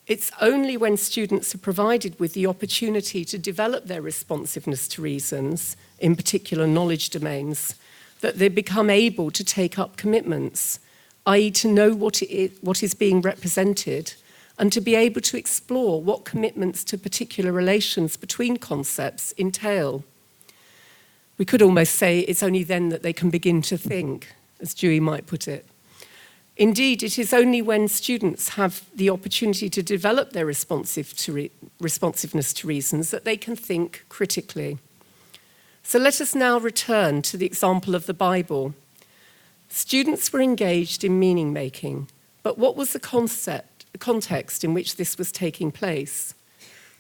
[SPEAKER 2] It's only when students are provided with the opportunity to develop their responsiveness to reasons, in particular knowledge domains, that they become able to take up commitments, i.e. to know what is being represented, and to be able to explore what commitments to particular relations between concepts entail. We could almost say it's only then that they can begin to think, as Dewey might put it. Indeed, it is only when students have the opportunity to develop their responsiveness to reasons that they can think critically. So let us now return to the example of the Bible. Students were engaged in meaning making, but what was the context in which this was taking place?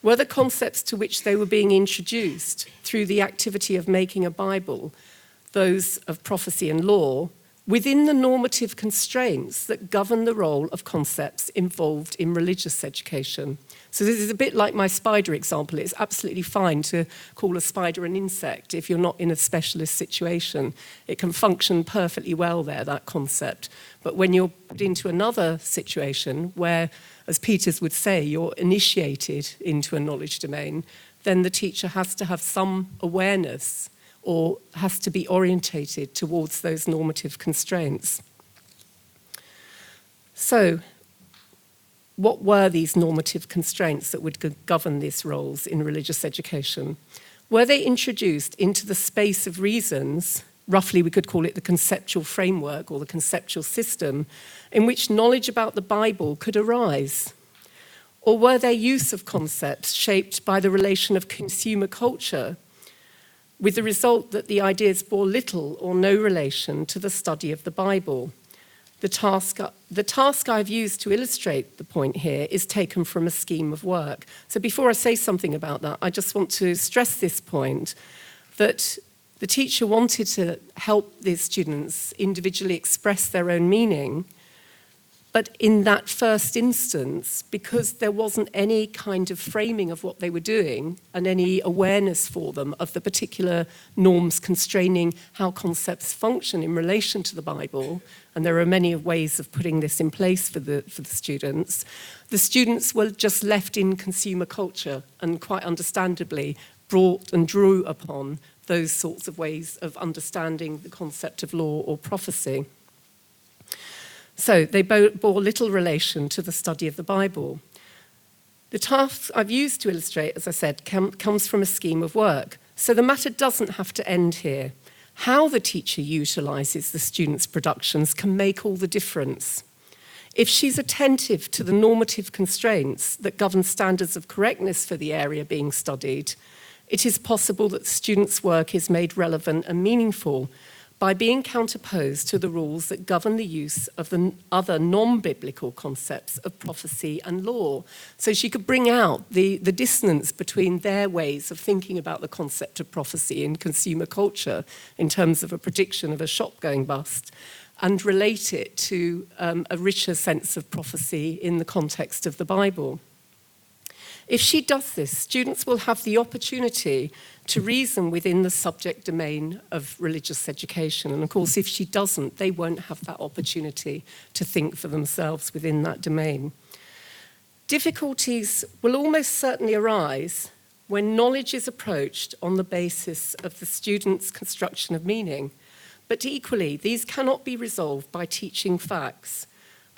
[SPEAKER 2] Were the concepts to which they were being introduced through the activity of making a Bible, those of prophecy and law, within the normative constraints that govern the role of concepts involved in religious education? So this is a bit like my spider example. It's absolutely fine to call a spider an insect if you're not in a specialist situation. It can function perfectly well there, that concept. But when you're put into another situation where, as Peters would say, you're initiated into a knowledge domain, then the teacher has to have some awareness or has to be orientated towards those normative constraints. So, what were these normative constraints that would govern these roles in religious education? Were they introduced into the space of reasons, roughly we could call it the conceptual framework or the conceptual system, in which knowledge about the Bible could arise? Or were their use of concepts shaped by the relation of consumer culture, with the result that the ideas bore little or no relation to the study of the Bible? The task I've used to illustrate the point here is taken from a scheme of work. So before I say something about that, I just want to stress this point, that the teacher wanted to help these students individually express their own meaning, but in that first instance, because there wasn't any kind of framing of what they were doing and any awareness for them of the particular norms constraining how concepts function in relation to the Bible, and there are many ways of putting this in place for the students were just left in consumer culture and quite understandably brought and drew upon those sorts of ways of understanding the concept of law or prophecy. So they bore little relation to the study of the Bible. The task I've used to illustrate, as I said, comes from a scheme of work. So the matter doesn't have to end here. How the teacher utilises the students' productions can make all the difference. If she's attentive to the normative constraints that govern standards of correctness for the area being studied, it is possible that the students' work is made relevant and meaningful by being counterposed to the rules that govern the use of the other non-biblical concepts of prophecy and law. So she could bring out the dissonance between their ways of thinking about the concept of prophecy in consumer culture in terms of a prediction of a shop going bust, and relate it to a richer sense of prophecy in the context of the Bible. If she does this, students will have the opportunity to reason within the subject domain of religious education. And of course, if she doesn't, they won't have that opportunity to think for themselves within that domain. Difficulties will almost certainly arise when knowledge is approached on the basis of the student's construction of meaning. But equally, these cannot be resolved by teaching facts,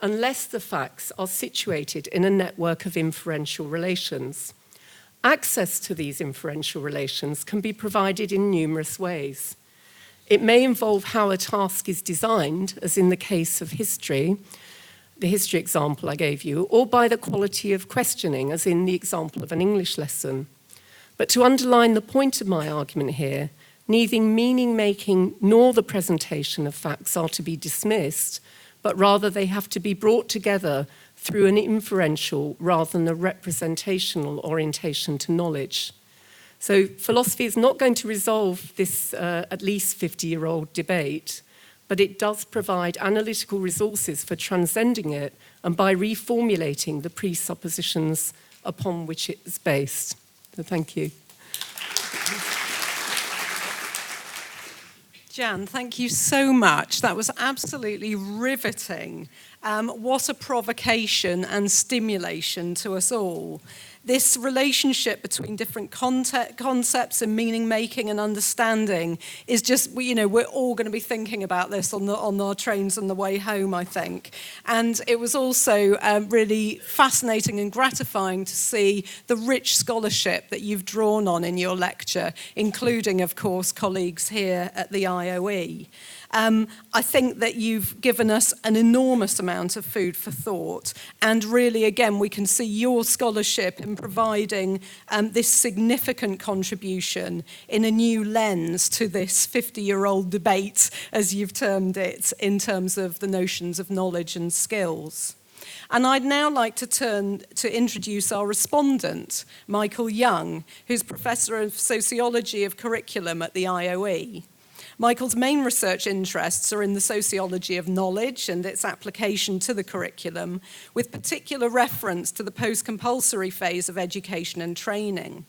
[SPEAKER 2] unless the facts are situated in a network of inferential relations. Access to these inferential relations can be provided in numerous ways. It may involve how a task is designed, as in the case of history, the history example I gave you, or by the quality of questioning, as in the example of an English lesson. But to underline the point of my argument here, neither meaning-making nor the presentation of facts are to be dismissed, but rather they have to be brought together through an inferential rather than a representational orientation to knowledge. So philosophy is not going to resolve this at least 50-year-old debate, but it does provide analytical resources for transcending it and by reformulating the presuppositions upon which it is based. So thank you.
[SPEAKER 1] Jan, thank you so much. That was absolutely riveting. What a provocation and stimulation to us all. This relationship between different concepts and meaning making and understanding is just, you know, we're all going to be thinking about this on our trains on the way home, I think. And it was also really fascinating and gratifying to see the rich scholarship that you've drawn on in your lecture, including, of course, colleagues here at the IOE. I think that you've given us an enormous amount of food for thought, and really, again, we can see your scholarship in providing this significant contribution in a new lens to this 50-year-old debate, as you've termed it, in terms of the notions of knowledge and skills. And I'd now like to turn to introduce our respondent, Michael Young, who's Professor of Sociology of Curriculum at the IOE. Michael's main research interests are in the sociology of knowledge and its application to the curriculum, with particular reference to the post-compulsory phase of education and training.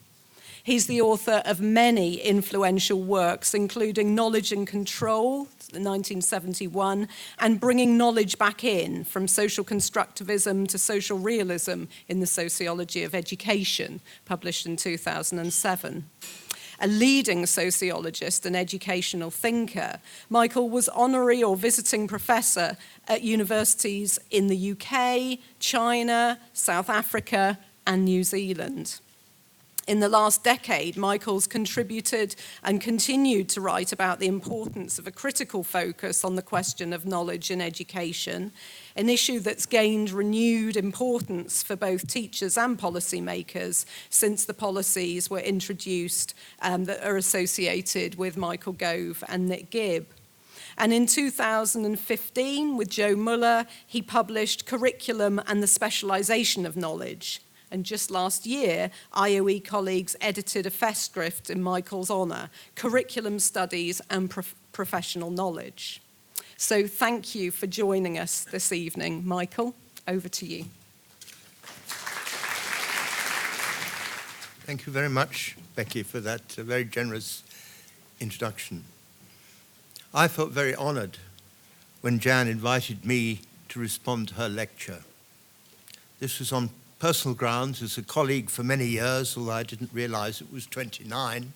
[SPEAKER 1] He's the author of many influential works, including Knowledge and Control, 1971, and Bringing Knowledge Back In, From Social Constructivism to Social Realism in the Sociology of Education, published in 2007. A leading sociologist and educational thinker, Michael was honorary or visiting professor at universities in the UK, China, South Africa, and New Zealand. In the last decade, Michael's contributed and continued to write about the importance of a critical focus on the question of knowledge in education, an issue that's gained renewed importance for both teachers and policymakers since the policies were introduced that are associated with Michael Gove and Nick Gibb. And in 2015, with Joe Muller, he published Curriculum and the Specialization of Knowledge. And just last year, IOE colleagues edited a festschrift in Michael's honour, Curriculum Studies and Professional Knowledge. So thank you for joining us this evening. Michael, over to you.
[SPEAKER 3] Thank you very much, Becky, for that very generous introduction. I felt very honoured when Jan invited me to respond to her lecture. This was on personal grounds as a colleague for many years, although I didn't realise it was 29,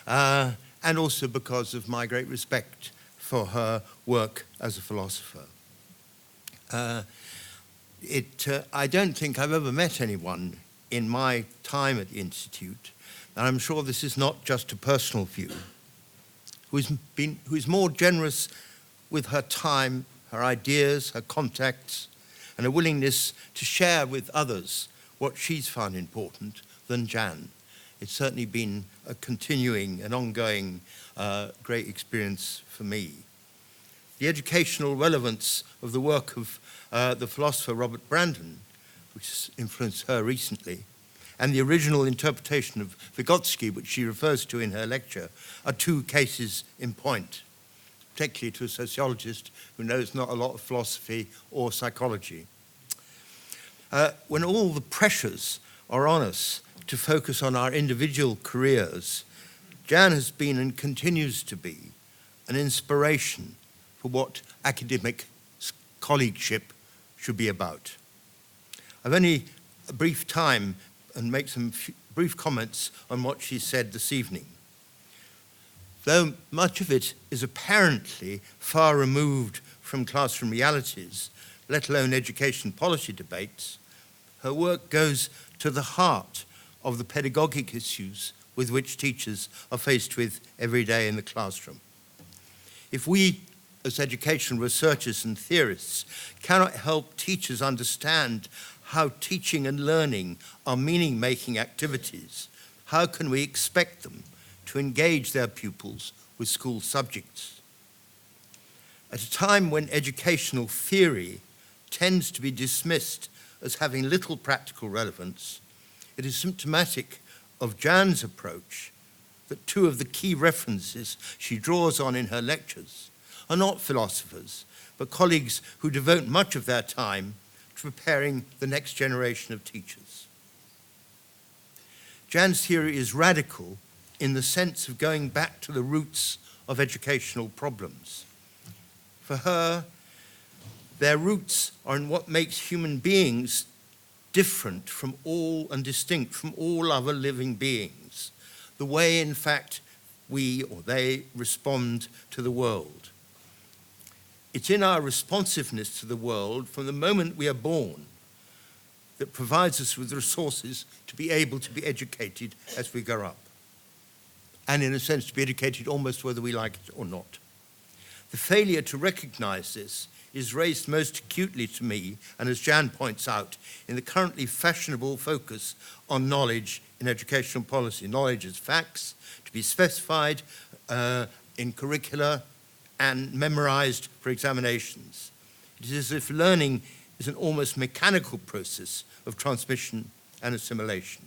[SPEAKER 3] and also because of my great respect for her work as a philosopher. I don't think I've ever met anyone in my time at the Institute, and I'm sure this is not just a personal view, who's more generous with her time, her ideas, her contacts, and a willingness to share with others what she's found important than Jan. It's certainly been a continuing and ongoing great experience for me. The educational relevance of the work of the philosopher Robert Brandom, which has influenced her recently, and the original interpretation of Vygotskian, which she refers to in her lecture, are two cases in point, particularly to a sociologist who knows not a lot of philosophy or psychology. When all the pressures are on us to focus on our individual careers, Jan has been and continues to be an inspiration for what academic colleagueship should be about. I've only a brief time and make some brief comments on what she said this evening. Though much of it is apparently far removed from classroom realities, let alone education policy debates, her work goes to the heart of the pedagogic issues with which teachers are faced with every day in the classroom. If we, as education researchers and theorists, cannot help teachers understand how teaching and learning are meaning-making activities, how can we expect them to engage their pupils with school subjects? At a time when educational theory tends to be dismissed as having little practical relevance, it is symptomatic of Jan's approach that two of the key references she draws on in her lectures are not philosophers, but colleagues who devote much of their time to preparing the next generation of teachers. Jan's theory is radical in the sense of going back to the roots of educational problems. For her, their roots are in what makes human beings different from all and distinct from all other living beings, the way, in fact, we or they respond to the world. It's in our responsiveness to the world from the moment we are born that provides us with resources to be able to be educated as we grow up, and in a sense to be educated almost whether we like it or not. The failure to recognize this is raised most acutely to me, and as Jan points out, in the currently fashionable focus on knowledge in educational policy. Knowledge as facts, to be specified in curricula and memorized for examinations. It is as if learning is an almost mechanical process of transmission and assimilation.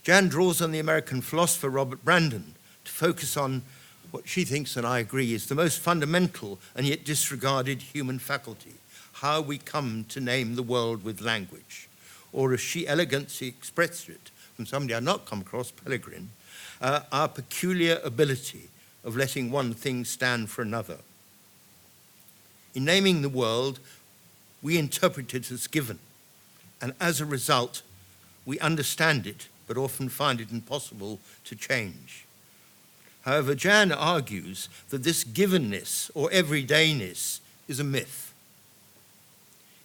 [SPEAKER 3] Jan draws on the American philosopher Robert Brandom to focus on what she thinks, and I agree, is the most fundamental and yet disregarded human faculty, how we come to name the world with language. Or as she elegantly expressed it, from somebody I've not come across, Pellegrin, our peculiar ability of letting one thing stand for another. In naming the world, we interpret it as given, and as a result, we understand it, but often find it impossible to change. However, Jan argues that this givenness or everydayness is a myth.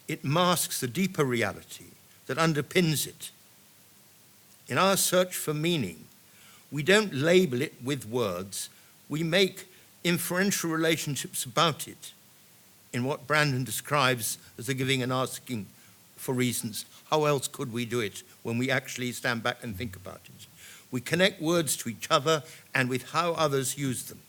[SPEAKER 3] It masks the deeper reality that underpins it. In our search for meaning, we don't label it with words, we make inferential relationships about it in what Brandom describes as the giving and asking for reasons. How else could we do it when we actually stand back and think about it? We connect words to each other and with how others use them.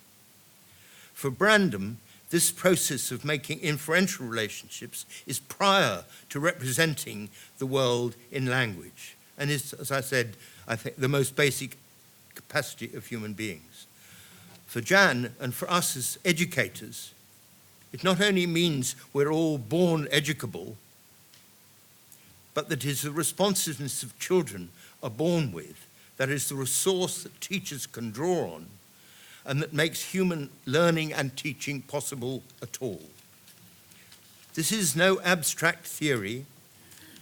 [SPEAKER 3] For Brandom, this process of making inferential relationships is prior to representing the world in language, and is, as I said, I think the most basic capacity of human beings. For Jan and for us as educators, it not only means we're all born educable, but that it is the responsiveness of children are born with, that is the resource that teachers can draw on, and that makes human learning and teaching possible at all. This is no abstract theory.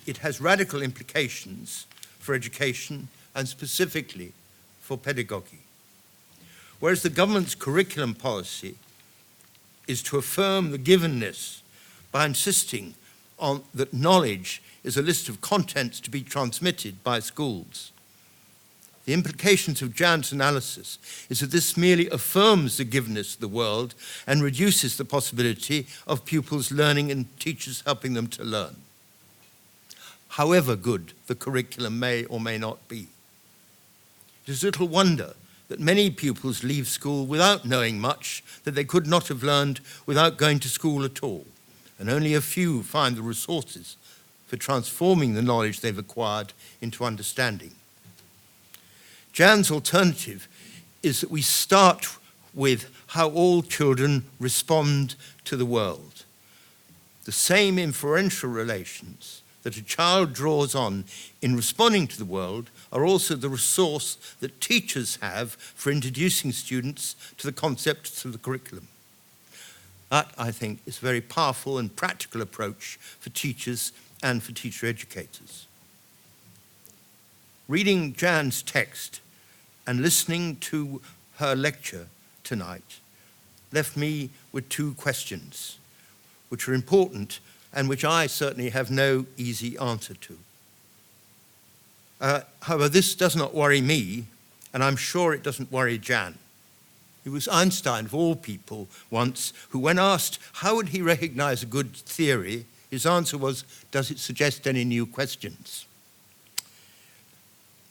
[SPEAKER 3] It has radical implications for education and specifically for pedagogy. Whereas the government's curriculum policy is to affirm the givenness by insisting on that knowledge is a list of contents to be transmitted by schools. The implications of Jan's analysis is that this merely affirms the givenness of the world and reduces the possibility of pupils learning and teachers helping them to learn, however good the curriculum may or may not be. It is little wonder that many pupils leave school without knowing much that they could not have learned without going to school at all, and only a few find the resources for transforming the knowledge they've acquired into understanding. Jan's alternative is that we start with how all children respond to the world. The same inferential relations that a child draws on in responding to the world are also the resource that teachers have for introducing students to the concepts of the curriculum. That, I think, is a very powerful and practical approach for teachers and for teacher educators. Reading Jan's text and listening to her lecture tonight left me with two questions, which are important and which I certainly have no easy answer to. However, this does not worry me, and I'm sure it doesn't worry Jan. It was Einstein, of all people, once, who when asked how would he recognize a good theory, his answer was, does it suggest any new questions?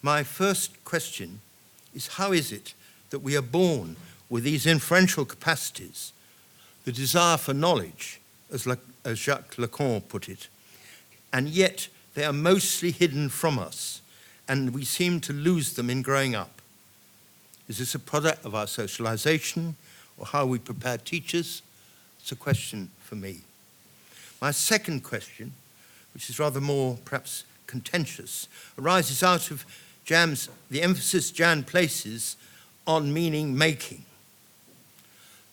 [SPEAKER 3] My first question is, how is it that we are born with these inferential capacities, the desire for knowledge, as Jacques Lacan put it, and yet they are mostly hidden from us, and we seem to lose them in growing up. Is this a product of our socialization, or how we prepare teachers? It's a question for me. My second question, which is rather more perhaps contentious, arises out of the emphasis Jan places on meaning making.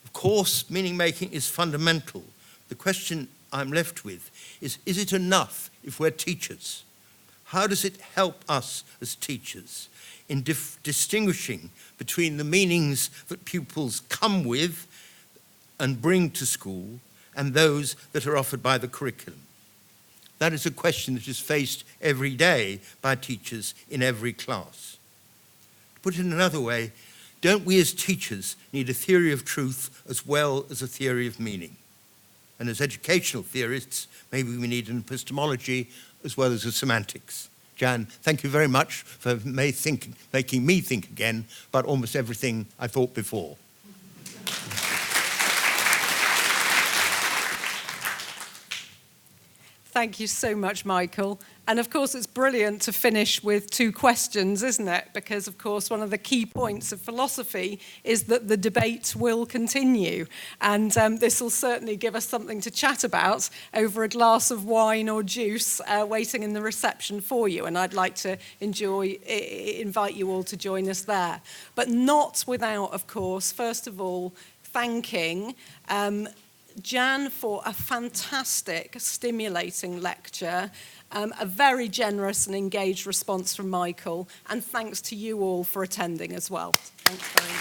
[SPEAKER 3] Of course, meaning making is fundamental. The question I'm left with is it enough if we're teachers? How does it help us as teachers in distinguishing between the meanings that pupils come with and bring to school and those that are offered by the curriculum? That is a question that is faced every day by teachers in every class. To put it in another way, don't we as teachers need a theory of truth as well as a theory of meaning? And as educational theorists, maybe we need an epistemology as well as a semantics. Jan, thank you very much for making me think again about almost everything I thought before.
[SPEAKER 1] Thank you so much, Michael. And of course, it's brilliant to finish with two questions, isn't it? Because, of course, one of the key points of philosophy is that the debate will continue. And this will certainly give us something to chat about over a glass of wine or juice waiting in the reception for you. And I'd like to invite you all to join us there. But not without, of course, first of all, thanking Jan for a fantastic, stimulating lecture, a very generous and engaged response from Michael, and thanks to you all for attending as well. Thanks very much.